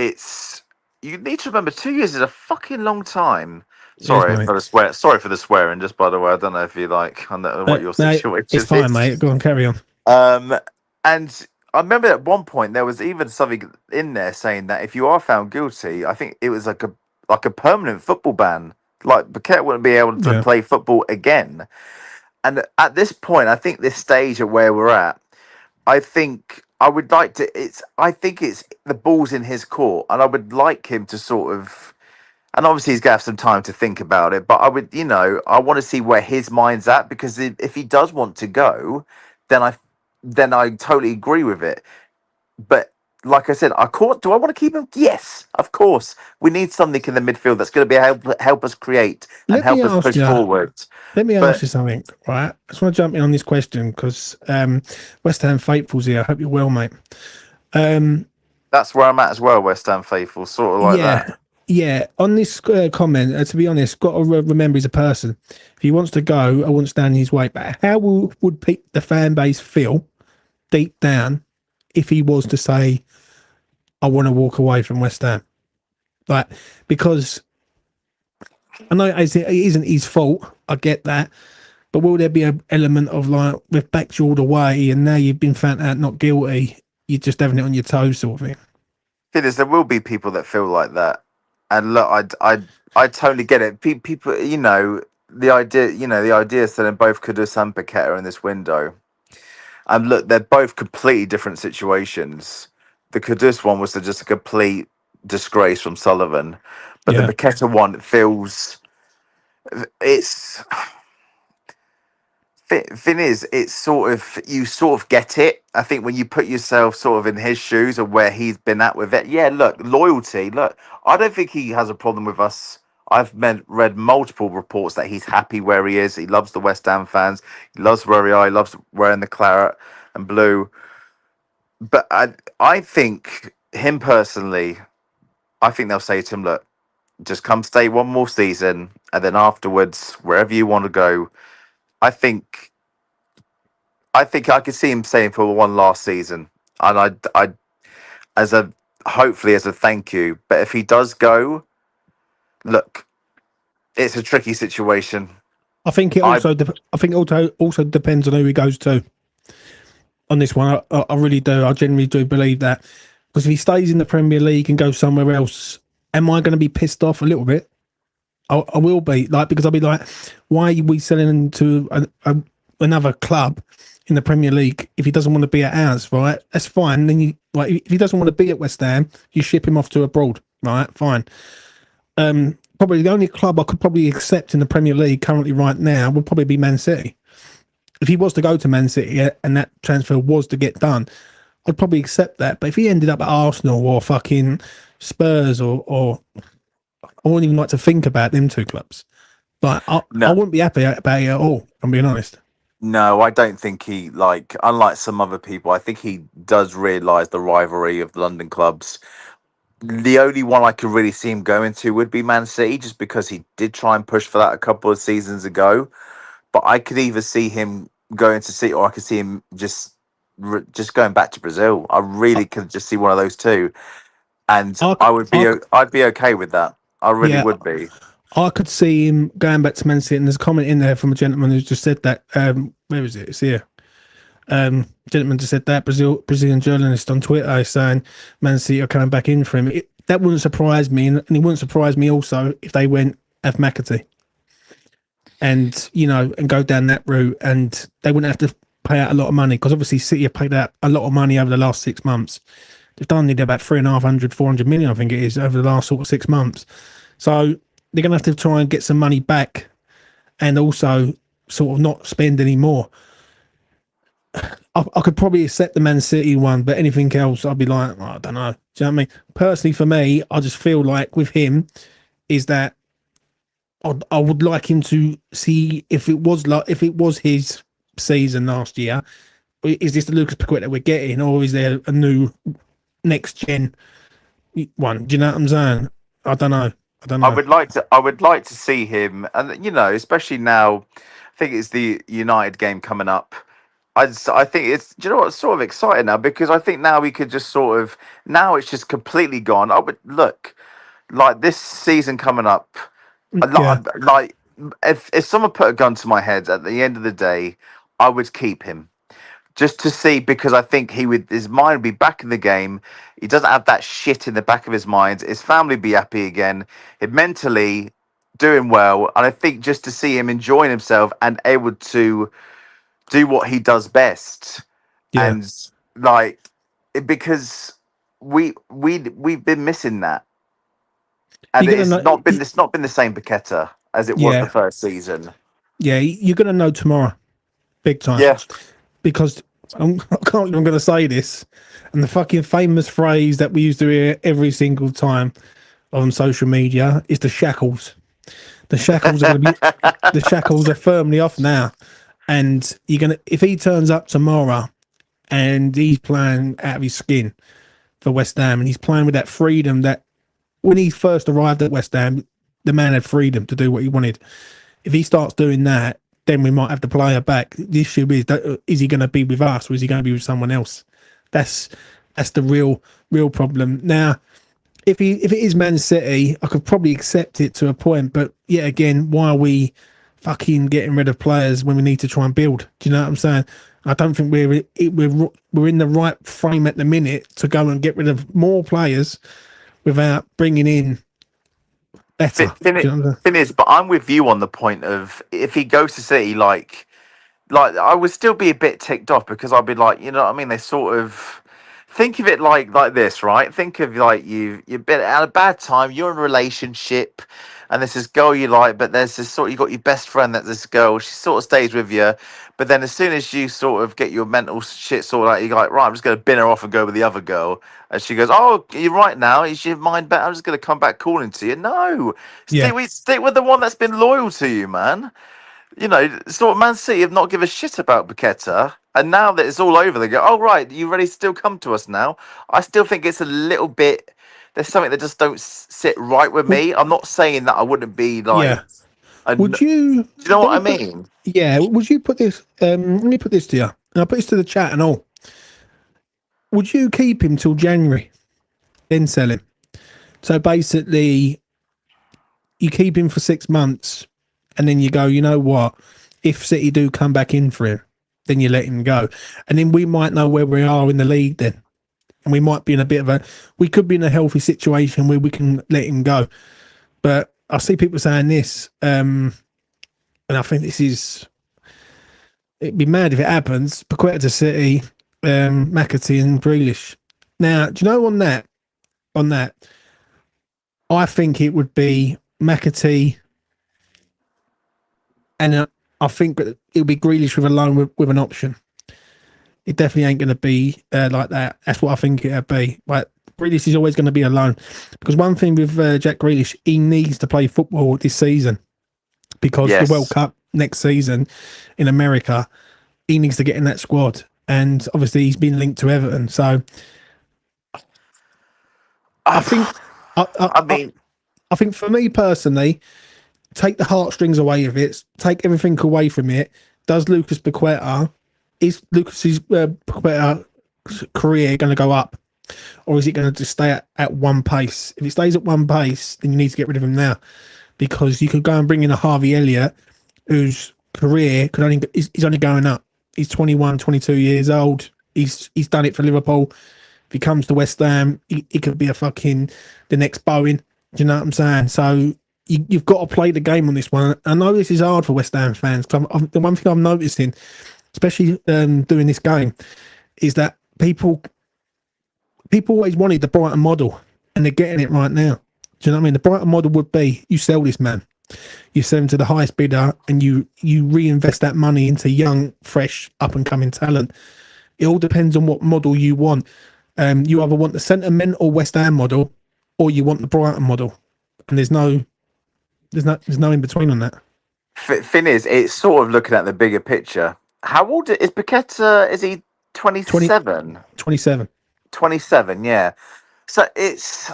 Speaker 2: you need to remember 2 years is a fucking long time.
Speaker 1: Yes,
Speaker 2: Sorry
Speaker 1: mate.
Speaker 2: for the swear. Sorry for the swearing. Just by the way, I don't know if you like. I don't know what your
Speaker 1: No, it's
Speaker 2: situation
Speaker 1: fine,
Speaker 2: is.
Speaker 1: mate. Go on, carry on.
Speaker 2: Um, and I remember at one point there was even something in there saying that if you are found guilty, I think it was like a permanent football ban. Like Paquette wouldn't be able to
Speaker 1: Yeah.
Speaker 2: play football again. And at this point, I think this stage of where we're at, I think I would like to. I think it's the ball's in his court, and I would like him to sort of. And obviously, he's gonna have some time to think about it. But I would, I want to see where his mind's at because if he does want to go, then I totally agree with it. But like I said, do I want to keep him? Yes, of course. We need something in the midfield that's going to be help us create and
Speaker 1: Let me
Speaker 2: help us
Speaker 1: ask
Speaker 2: push
Speaker 1: you.
Speaker 2: forward.
Speaker 1: Let me ask
Speaker 2: But
Speaker 1: you something, right? I just want to jump in on this question because West Ham faithfuls here. I hope you're well, mate. Um,
Speaker 2: that's where I'm at as well. West Ham faithful, sort of like that.
Speaker 1: yeah, yeah. On this comment, to be honest, got to remember he's a person. If he wants to go, I won't stand in his way. But how would the fan base feel deep down if he was to say, "I want to walk away from West Ham"? Like, because I know it isn't his fault. I get that. But will there be an element of like, we've backed you all the way and now you've been found out not guilty, you're just having it on your toes sort of thing?
Speaker 2: Thing is, there will be people that feel like that, and look, I totally get it. People, the idea is selling both Kudus and Paqueta in this window. And look, they're both completely different situations. The Kudus one was just a complete disgrace from Sullivan, but the
Speaker 1: Yeah.
Speaker 2: Paqueta one feels it's thing is, it's sort of you sort of get it. I think when you put yourself sort of in his shoes or where he's been at with it, yeah. Look, loyalty. Look, I don't think he has a problem with us. Read multiple reports that he's happy where he is. He loves the West Ham fans. He loves where he are. He loves wearing the claret and blue. But I think him personally, I think they'll say to him, look, just come stay one more season, and then afterwards, wherever you want to go. I think I could see him saying for one last season, and as a hopefully as a thank you. But if he does go, look, it's a tricky situation.
Speaker 1: I think it
Speaker 2: I
Speaker 1: also, I think also depends on who he goes to on this one. I really do. I genuinely do believe that. Because if he stays in the Premier League and goes somewhere else, am I going to be pissed off a little bit? I will be, like, because I'll be like, why are we selling him to another club in the Premier League if he doesn't want to be at ours, right? That's fine. Then you like if he doesn't want to be at West Ham, you ship him off to abroad, right? Fine. Probably the only club I could probably accept in the Premier League currently right now would probably be Man City. If he was to go to Man City and that transfer was to get done, I'd probably accept that. But if he ended up at Arsenal or fucking Spurs or I wouldn't even like to think about them two clubs. But I
Speaker 2: No,
Speaker 1: wouldn't be happy about it at all, I'm being honest.
Speaker 2: no, I don't think he like. Unlike some other people, I think he does realise the rivalry of the London clubs. The only one I could really see him going to would be Man City, just because he did try and push for that a couple of seasons ago. But I could either see him going to City, or I could see him just going back to Brazil. I
Speaker 1: I,
Speaker 2: really could just see one of those two, and
Speaker 1: I, I,
Speaker 2: I'd be okay with that. I really
Speaker 1: yeah,
Speaker 2: would be.
Speaker 1: I could see him going back to Man City. And there's a comment in there from a gentleman who's just said that. Where is it? It's here. Gentleman just said that Brazilian journalist on Twitter is saying Man City are coming back in for him. That wouldn't surprise me, and it wouldn't surprise me also if they went F McAtee and and go down that route, and they wouldn't have to pay out a lot of money because obviously City have paid out a lot of money over the last 6 months. They've done nearly about 350, 400 million, I think it is, over the last sort of 6 months. So they're going to have to try and get some money back, and also sort of not spend any more. I could probably accept the Man City one, but anything else, I'd be like, I don't know. Do you know what I mean? Personally, for me, I just feel like with him, is that I would like him to see if it was his season last year. Is this the Lucas Paqueta we're getting, or is there a new next gen one? Do you know what I'm saying? I don't know. I don't know.
Speaker 2: I would like to see him, and especially now. I think it's the United game coming up. I think it's, do you know what, sort of exciting now, because I think now we could just sort of, now it's just completely gone. I would look like this season coming up.
Speaker 1: Yeah,
Speaker 2: Like if someone put a gun to my head at the end of the day, I would keep him just to see, because I think his mind would be back in the game. He doesn't have that shit in the back of his mind. His family be happy again. He mentally doing well, and I think just to see him enjoying himself and able to do what he does best,
Speaker 1: yeah.
Speaker 2: and like because we've been missing that, and
Speaker 1: You're gonna know.
Speaker 2: it's not been the same Paqueta as it was the
Speaker 1: Yeah,
Speaker 2: first season.
Speaker 1: yeah. You're gonna know tomorrow, big time,
Speaker 2: Yeah,
Speaker 1: because I can't. I'm gonna say this, and the fucking famous phrase that we used to hear every single time on social media is the shackles. The shackles are gonna be. The shackles are firmly off now, and you're gonna. If he turns up tomorrow and he's playing out of his skin for West Ham, and he's playing with that freedom that when he first arrived at West Ham, the man had freedom to do what he wanted. If he starts doing that, then we might have to play her back. The issue is he going to be with us or is he going to be with someone else? That's the real problem. Now, if it is Man City, I could probably accept it to a point, but yet again, why are we fucking getting rid of players when we need to try and build? Do you know what I'm saying? I don't think we're in the right frame at the minute to go and get rid of more players without bringing in better. Do you know what I'm saying?
Speaker 2: Thing is, but I'm with you on the point of, if he goes to City, like I would still be a bit ticked off, because I'd be like, you know what I mean? They sort of think of it like this, right? Think of like you've been at a bad time, you're in a relationship, and there's this girl you like, but there's this sort of, you got your best friend that's this girl, she sort of stays with you, but then as soon as you sort of get your mental shit sorted out, you're like, right, I'm just gonna bin her off and go with the other girl. And she goes, oh, you're right now, is your mind better? I'm just gonna come back calling to you. No.
Speaker 1: Yeah,
Speaker 2: Stick with the one that's been loyal to you, man. Sort of Man City have not give a shit about Paqueta, and now that it's all over, they go, "Oh right, you ready to still come to us now?" I still think it's a little bit. There's something that just don't sit right with
Speaker 1: well,
Speaker 2: me. I'm not saying that I wouldn't be like,
Speaker 1: yeah. Would you?
Speaker 2: do you know
Speaker 1: Let
Speaker 2: what
Speaker 1: me
Speaker 2: I
Speaker 1: put.
Speaker 2: mean?
Speaker 1: Yeah. Would you put this? Let me put this to you, and I'll put this to the chat and all. Would you keep him till January, then sell him? So basically, you keep him for 6 months, and then you go. You know what? If City do come back in for him, then you let him go, and then we might know where we are in the league then. And we might be in a bit of we could be in a healthy situation where we can let him go. But I see people saying this, and I think this is it'd be mad if it happens. Paqueta to City, McAtee and Grealish. Now, do you know on that, I think it would be McAtee, and I think it'll be Grealish with a loan with an option. It definitely ain't going to be like that. That's what I think it'll be. Like Grealish is always going to be a loan, because one thing with Jack Grealish, he needs to play football this season, because the World
Speaker 2: Yes.
Speaker 1: Cup next season in America, he needs to get in that squad. And obviously, he's been linked to Everton. So I think, I, I,
Speaker 2: I
Speaker 1: I,
Speaker 2: mean,
Speaker 1: I think for me personally, take the heartstrings away of it, take everything away from it. Does Lucas Paqueta, is Lucas's Paqueta career going to go up, or is it going to just stay at one pace? If it stays at one pace, then you need to get rid of him now, because you could go and bring in a Harvey Elliott, whose career could only is only going up. He's 21, 22 years old. He's done it for Liverpool. If he comes to West Ham, he could be a fucking the next Bowen. Do you know what I'm saying? So you've got to play the game on this one. I know this is hard for West Ham fans, because the one thing I'm noticing, especially doing this game, is that people always wanted the Brighton model, and they're getting it right now. Do you know what I mean? The Brighton model would be, you sell this man, you sell him to the highest bidder, and you reinvest that money into young, fresh, up and coming talent. It all depends on what model you want. You either want the sentimental West Ham model, or you want the Brighton model, and there's no in between on that.
Speaker 2: thing is, it's sort of looking at the bigger picture. How old is Paqueta? Is he 27?
Speaker 1: 27.
Speaker 2: 27, yeah. So it's,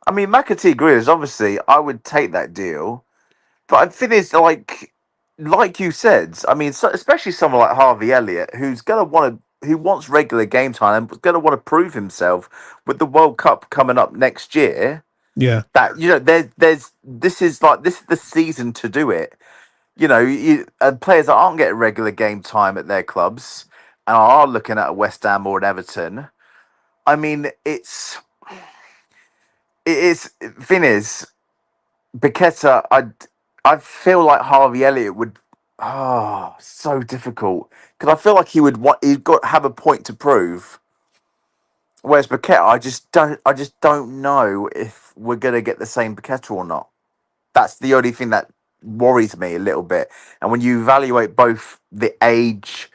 Speaker 2: I mean, McAtee Grealish, obviously, I would take that deal. But the thing is, like you said, I mean, so, especially someone like Harvey Elliott, who wants regular game time and going to want to prove himself with the World Cup coming up next year.
Speaker 1: Yeah.
Speaker 2: That, this is the season to do it. And players that aren't getting regular game time at their clubs and are looking at a West Ham or an Everton. I mean, thing is, Paqueta, I feel like Harvey Elliott would. Oh, so difficult, because I feel like he'd got have a point to prove. Whereas Paqueta, I just don't know if we're gonna get the same Paqueta or not. That's the only thing that worries me a little bit. And when you evaluate both the age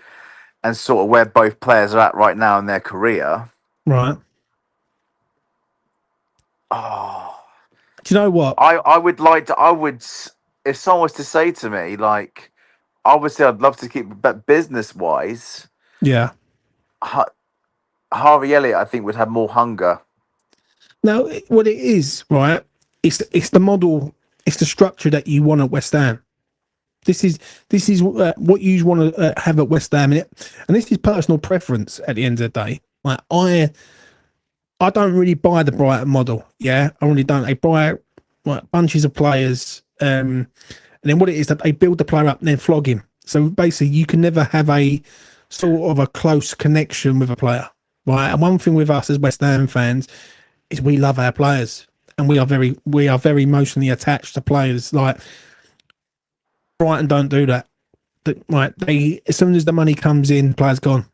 Speaker 2: and sort of where both players are at right now in their career,
Speaker 1: Right.
Speaker 2: oh,
Speaker 1: Do you know what?
Speaker 2: I would if someone was to say to me, like, obviously I'd love to keep, but business wise,
Speaker 1: Yeah.
Speaker 2: Harvey Elliott I think would have more hunger.
Speaker 1: Now, what it is, right? It's the model, it's the structure that you want at West Ham. This is what you want to have at West Ham, and this is personal preference at the end of the day. Like I don't really buy the Brighton model. Yeah, I really don't. They buy like bunches of players, and then what it is that they build the player up and then flog him. So basically, you can never have a sort of a close connection with a player, right? And one thing with us as West Ham fans is we love our players, and we are very emotionally attached to players. Like Brighton don't do that. Right, they as soon as the money comes in, players gone,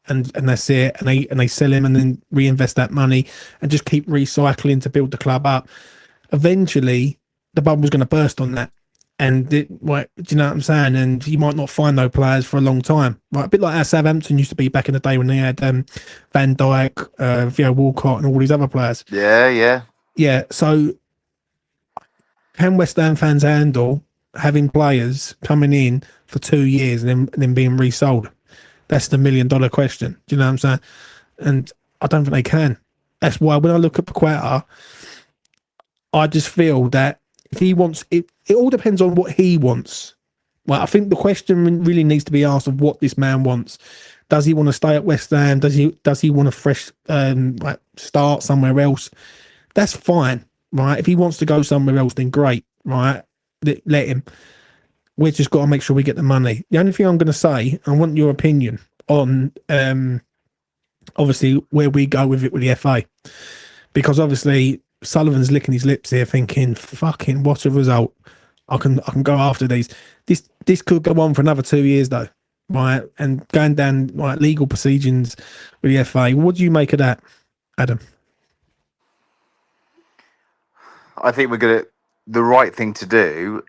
Speaker 1: and that's it. And they sell him and then reinvest that money and just keep recycling to build the club up. Eventually, the bubble's going to burst on that. And do you know what I'm saying? And you might not find those players for a long time. Right, a bit like how Southampton used to be back in the day when they had Van Dijk, Theo Walcott, and all these other players.
Speaker 2: Yeah.
Speaker 1: Yeah. So, can West Ham fans handle having players coming in for 2 years and then being resold? That's the $1 million question. Do you know what I'm saying? And I don't think they can. That's why when I look at Paqueta, I just feel that if he wants it, it all depends on what he wants. Well, I think the question really needs to be asked of what this man wants. Does he want to stay at West Ham? Does he want a fresh start somewhere else? That's fine, right? If he wants to go somewhere else, then great, right? Let him. We've just got to make sure we get the money. The only thing I'm going to say, I want your opinion on obviously where we go with it with the FA, because obviously Sullivan's licking his lips here, thinking, "Fucking what a result! I can go after these." This could go on for another 2 years though, right, and going down like legal proceedings with the FA. What do you make of that, Adam?
Speaker 2: I think we're gonna the right thing to do.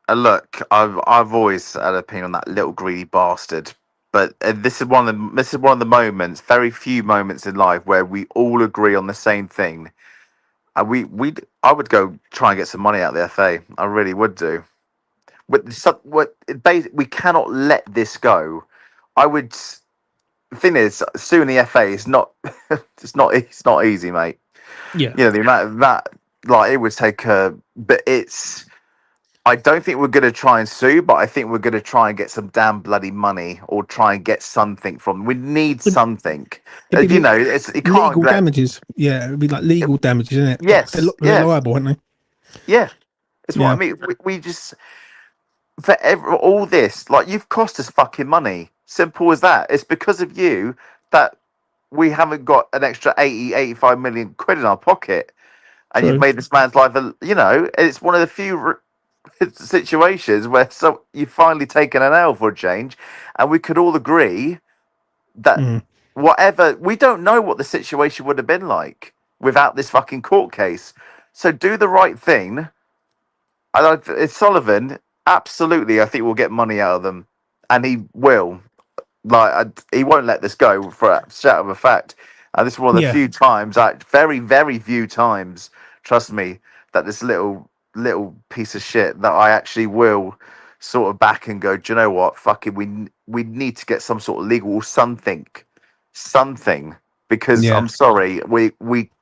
Speaker 2: Look, I've always had an opinion on that little greedy bastard. But this is one of the moments, very few moments in life where we all agree on the same thing. And I would go try and get some money out of the FA. I really would do. We cannot let this go. I would. The thing is, suing the FA is not. It's not easy, mate.
Speaker 1: Yeah,
Speaker 2: You know the amount of that. Like it would take a. But it's. I don't think we're going to try and sue, but I think we're going to try and get some damn bloody money or try and get something from. We need something.
Speaker 1: it'd be
Speaker 2: You know, it's you can't
Speaker 1: legal
Speaker 2: let.
Speaker 1: damages. Yeah, it'd be like legal damages, isn't it? Because
Speaker 2: Yes,
Speaker 1: they're
Speaker 2: yeah,
Speaker 1: liable, aren't they?
Speaker 2: yeah. It's what I
Speaker 1: Yeah,
Speaker 2: mean. We just all this, like you've cost us fucking money. Simple as that. It's because of you that we haven't got an extra 85 million quid in our pocket, and you've
Speaker 1: true.
Speaker 2: made this man's life. You know, it's one of the few situations where you've finally taken an L for a change, and we could all agree that
Speaker 1: Mm.
Speaker 2: whatever we don't know what the situation would have been like without this fucking court case. So do the right thing. It's Sullivan. Absolutely, I think we'll get money out of them, and he will. He won't let this go for a shadow of a fact. And this is one of the
Speaker 1: Yeah,
Speaker 2: few times, very, very few times, trust me, that this little piece of shit that I actually will sort of back and go. Do you know what? Fucking, we need to get some sort of legal or something. Because
Speaker 1: yeah.
Speaker 2: I'm sorry, we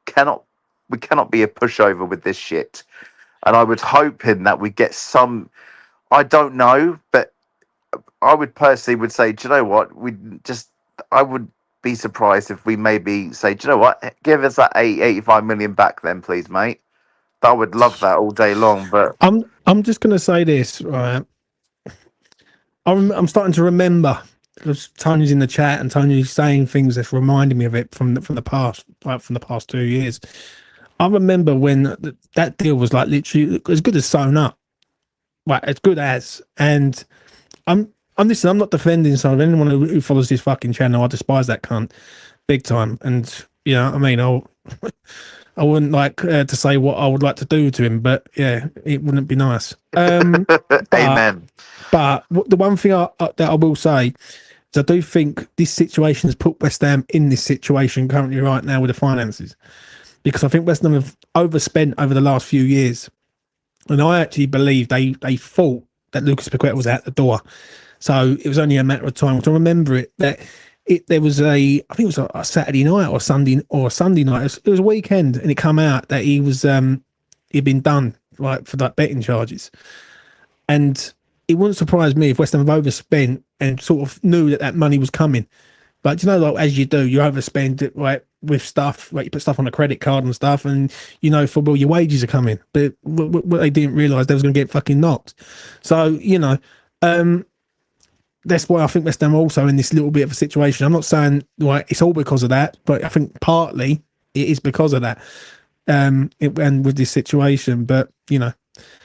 Speaker 2: cannot be a pushover with this shit. And I was hoping that we get some. I don't know, but I would personally would say, do you know what? I would be surprised if we maybe say, do you know what? Give us that 85 million back then, please, mate. I would love that all day long. But
Speaker 1: I'm just gonna say this, right? I'm starting to remember because Tony's in the chat and Tony's saying things that's reminding me of it from the past, like from the past 2 years. I remember when that deal was like literally as good as sewn up, like as good as. And I'm listen. I'm not defending some of anyone who follows this fucking channel. I despise that cunt big time. And you know, what I mean, I wouldn't like to say what I would like to do to him, but yeah, it wouldn't be nice. But
Speaker 2: amen.
Speaker 1: the one thing that I will say is I do think this situation has put West Ham in this situation currently right now with the finances, because I think West Ham have overspent over the last few years, and I actually believe they thought that Lucas Paqueta was out the door, so it was only a matter of time. To remember it that. There was I think it was a Saturday night or Sunday night. It was a weekend, and it come out that he'd been done like for like betting charges, and it wouldn't surprise me if West Ham have overspent and sort of knew that money was coming. But you know, like as you do, you overspend it like with stuff, like you put stuff on a credit card and stuff, and you know, for well, your wages are coming. But what they didn't realise they was going to get fucking knocked. So you know, that's why I think West Ham are also in this little bit of a situation. I'm not saying like it's all because of that, but I think partly it is because of that. And with this situation, but you know,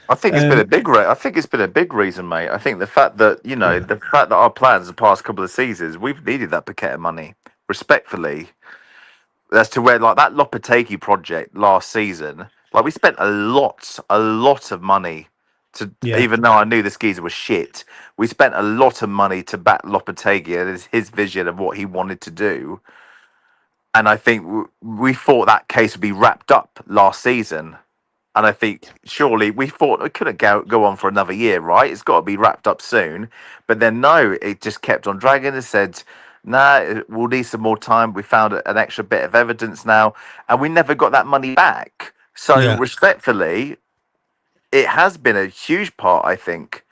Speaker 2: I think it's been a
Speaker 1: um,
Speaker 2: big. I think it's been a big reason, mate. I think the fact that
Speaker 1: yeah,
Speaker 2: the fact that our plans the past couple of seasons, we've needed that Paqueta money. Respectfully, as to where like that Lopetegui project last season, like we spent a lot of money to.
Speaker 1: yeah,
Speaker 2: Even though I knew the geezer was shit, we spent a lot of money to back Lopetegui and his vision of what he wanted to do. And I think we thought that case would be wrapped up last season. And I think surely we thought it couldn't go on for another year, right? It's got to be wrapped up soon. But then no, it just kept on dragging. It said, nah, we'll need some more time. We found an extra bit of evidence now, and we never got that money back. So
Speaker 1: yeah,
Speaker 2: respectfully, it has been a huge part, I think,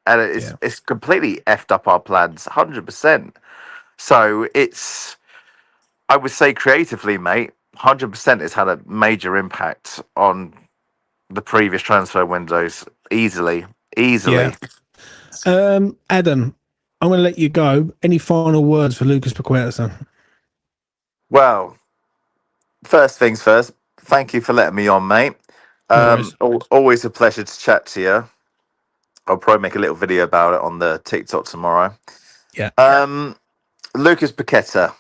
Speaker 2: and
Speaker 1: yeah,
Speaker 2: it's completely effed up our plans, 100%. So it's, I would say creatively, mate, 100% it's had a major impact on the previous transfer windows easily,
Speaker 1: yeah.
Speaker 2: easily.
Speaker 1: Adam, I'm going to let you go. Any final words for Lucas Paqueta, son?
Speaker 2: Well, first things first. Thank you for letting me on, mate.
Speaker 1: No worries.
Speaker 2: Always a pleasure to chat to you. I'll probably make a little video about it on the TikTok tomorrow.
Speaker 1: Yeah.
Speaker 2: Lucas Paqueta,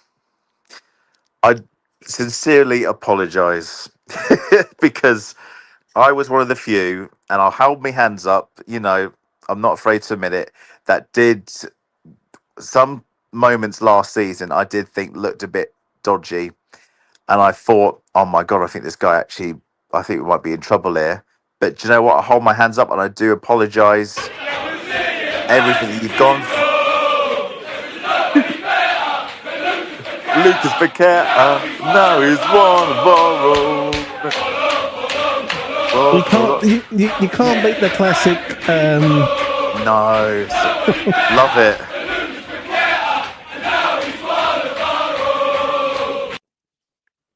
Speaker 2: I sincerely apologise because I was one of the few, and I'll hold my hands up. You know, I'm not afraid to admit it. That did some moments last season. I did think looked a bit dodgy, and I thought, oh my god, I think this guy actually. I think we might be in trouble here. But do you know what? I hold my hands up, and I do apologise. Everything that you've gone. Lucas Paqueta, now he's one of our own.
Speaker 1: You can't you can't beat the classic.
Speaker 2: No, love it.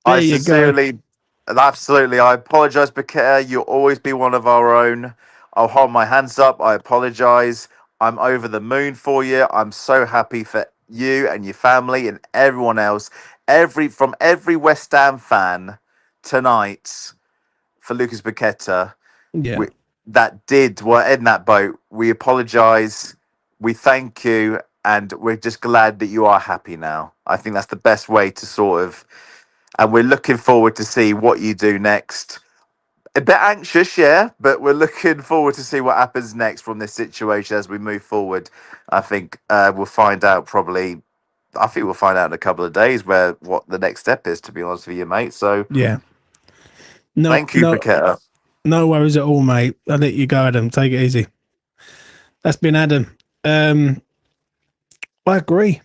Speaker 1: There
Speaker 2: I
Speaker 1: you go.
Speaker 2: sincerely, absolutely, I apologise, Paqueta. You'll always be one of our own. I'll hold my hands up. I apologise. I'm over the moon for you. I'm so happy for you and your family and everyone else. Every West Ham fan tonight for Lucas Paqueta.
Speaker 1: Yeah.
Speaker 2: Were in that boat. We apologise. We thank you, and we're just glad that you are happy now. I think that's the best way to sort of, and we're looking forward to see what you do next. A bit anxious, yeah, but we're looking forward to see what happens next from this situation as we move forward. I think we'll find out probably. I think we'll find out in a couple of days what the next step is. To be honest with you, mate. So
Speaker 1: Yeah. No,
Speaker 2: thank you, Paqueta.
Speaker 1: no worries at all, mate. I'll let you go, Adam. Take it easy. That's been Adam. I agree.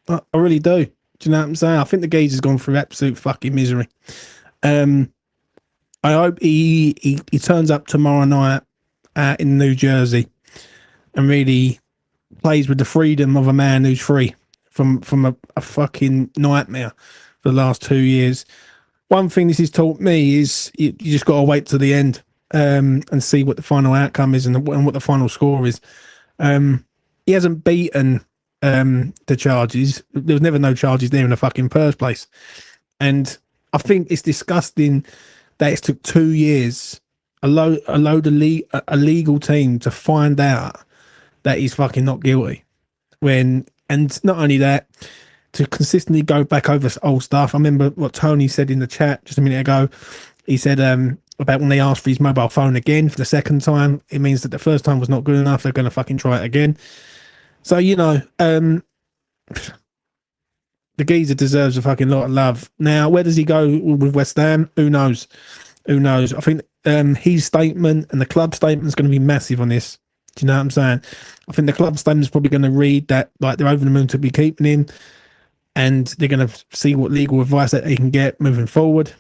Speaker 1: I really do. Do you know what I'm saying? I think the geezer's gone through absolute fucking misery. I hope he turns up tomorrow night in New Jersey and really plays with the freedom of a man who's free from a fucking nightmare for the last 2 years. One thing this has taught me is you just got to wait to the end and see what the final outcome is and what the final score is. He hasn't beaten the charges. There was never no charges there in the fucking first place. And I think it's disgusting that it took 2 years, a legal team to find out that he's fucking not guilty. And not only that, to consistently go back over old stuff. I remember what Tony said in the chat just a minute ago. He said about when they asked for his mobile phone again for the second time, it means that the first time was not good enough. They're going to fucking try it again. So, the geezer deserves a fucking lot of love. Now, where does he go with West Ham? Who knows? Who knows? I think his statement and the club statement is going to be massive on this. Do you know what I'm saying? I think the club statement is probably going to read that like they're over the moon to be keeping him, and they're going to see what legal advice that they can get moving forward.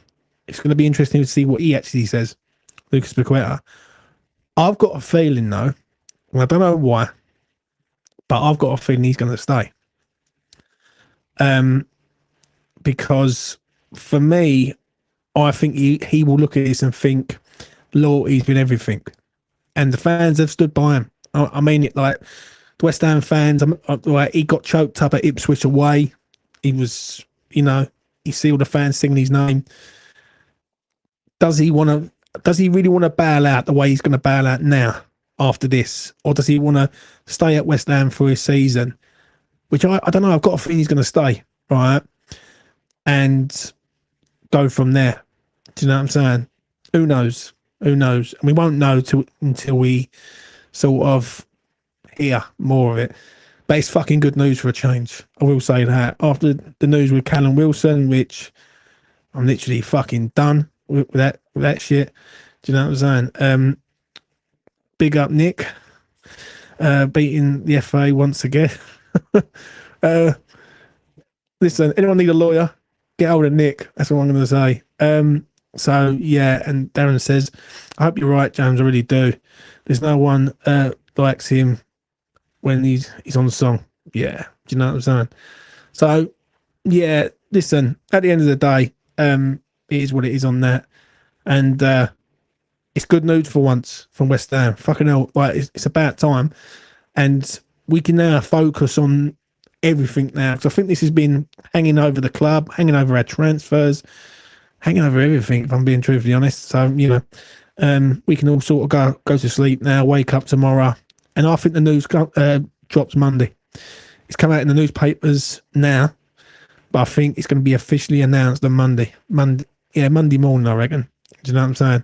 Speaker 1: It's going to be interesting to see what he actually says, Lucas Paqueta. I've got a feeling, though, and I don't know why, but I've got a feeling he's going to stay. Because for me, I think he will look at this and think loyalty's been everything, and the fans have stood by him. I mean it, like the West Ham fans. Like he got choked up at Ipswich away. He was, he see all the fans singing his name. Does he really want to bail out the way he's going to bail out now after this, or does he want to stay at West Ham for his season? Which I don't know. I've got a feeling he's going to stay, right, and go from there. Do you know what I'm saying? Who knows? Who knows? And we won't know until we sort of hear more of it. But it's fucking good news for a change. I will say that. After the news with Callum Wilson, which I'm literally fucking done with that shit. Do you know what I'm saying? Big up Nick, beating the FA once again. Listen, anyone need a lawyer? Get hold of Nick. That's what I'm going to say. So yeah, and Darren says, I hope you're right, James. I really do. There's no one likes him when he's on the song. Yeah, do you know what I'm saying? So yeah, listen. At the end of the day, it is what it is on that, and it's good news for once from West Ham. Fucking hell, like it's about time, and we can now focus on everything now. Because I think this has been hanging over the club, hanging over our transfers, hanging over everything, if I'm being truthfully honest. So, we can all sort of go to sleep now, wake up tomorrow. And I think the news drops Monday. It's come out in the newspapers now, but I think it's going to be officially announced on Monday. Monday morning, I reckon. Do you know what I'm saying?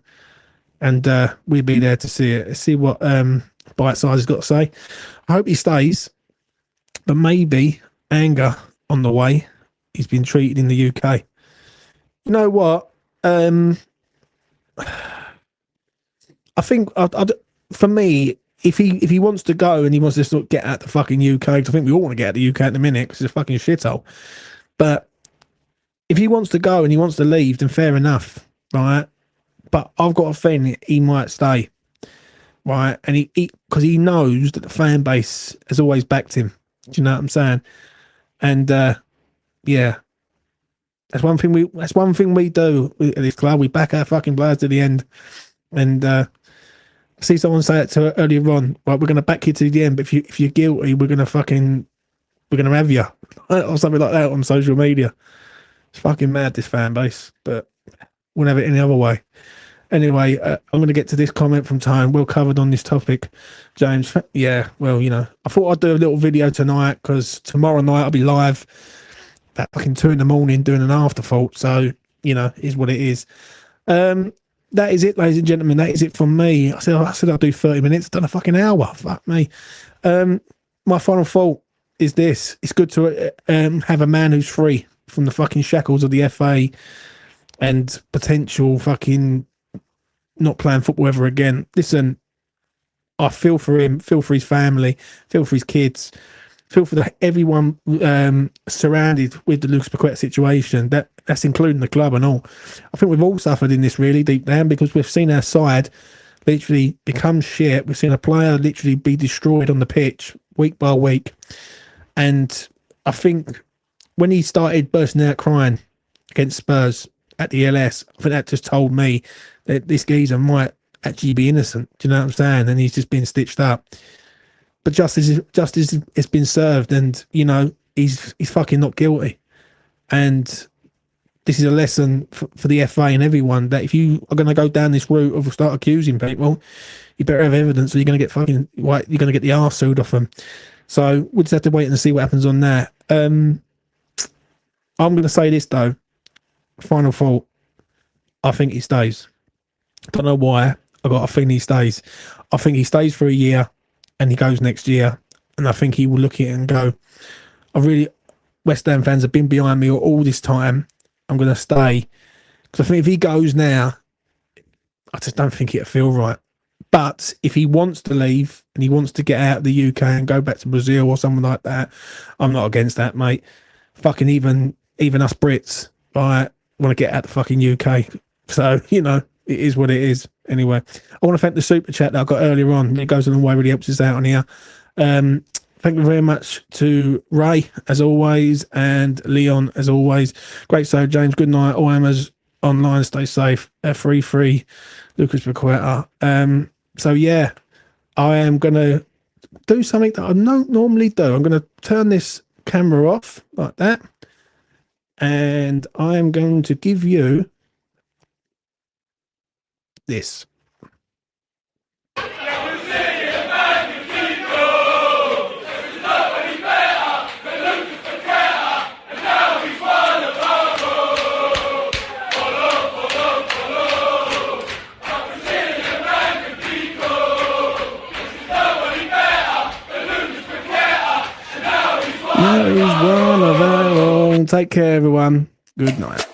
Speaker 1: And we'll be there to see it. See what Bite Size has got to say. I hope he stays, but maybe anger on the way. He's been treated in the UK. You know what? I think for me, if he wants to go and he wants to sort of get out the fucking UK, because I think we all want to get out the UK at the minute because it's a fucking shithole. But if he wants to go and he wants to leave, then fair enough, right? But I've got a feeling he might stay, right? And he because he knows that the fan base has always backed him. Do you know what I'm saying? And yeah, that's one thing we do at this club. We back our fucking players to the end. And I see someone say it to her earlier on. Right, we're going to back you to the end, but if you're guilty, we're going to have you or something like that on social media. It's fucking mad, this fan base, but we'll have it any other way. Anyway, I'm going to get to this comment from Tone. Well covered on this topic, James. Yeah, well, you know, I thought I'd do a little video tonight because tomorrow night I'll be live at fucking 2 a.m. doing an afterthought. So, you know, is what it is. That is it, ladies and gentlemen. That is it from me. I said I'll do 30 minutes. I've done a fucking hour. Fuck me. My final thought is this. It's good to have a man who's free from the fucking shackles of the FA and potential fucking not playing football ever again. Listen, I feel for him, feel for his family, feel for his kids, feel for everyone surrounded with the Lucas Paqueta situation. That's including the club and all. I think we've all suffered in this really deep down because we've seen our side literally become shit. We've seen a player literally be destroyed on the pitch week by week. And I think when he started bursting out crying against Spurs at the LS, I think that just told me that this geezer might actually be innocent. Do you know what I'm saying? And he's just been stitched up. But justice has been served, and you know he's fucking not guilty. And this is a lesson for the FA and everyone that if you are going to go down this route of start accusing people, you better have evidence, or you're going to get fucking you're going to get the arse sued off them. So we'll just have to wait and see what happens on that. I'm going to say this though. Final thought. I think he stays. Don't know why. I got a feeling he stays. I think he stays for a year and he goes next year. And I think he will look at it and go, West Ham fans have been behind me all this time. I'm going to stay. Because I think if he goes now, I just don't think it'll feel right. But if he wants to leave and he wants to get out of the UK and go back to Brazil or something like that, I'm not against that, mate. Fucking even us Brits, right, want to get out the fucking UK. So, you know, it is what it is. Anyway, I want to thank the super chat that I got earlier on. It goes a long way, really helps us out on here. Thank you very much to Ray, as always, and Leon, as always. Great show, James. Good night. All Hammers online. Stay safe. Free. Lucas Paqueta. So, yeah, I am going to do something that I don't normally do. I'm going to turn this camera off like that. And I am going to give you this. There is one of our own. Take care, everyone. Good night.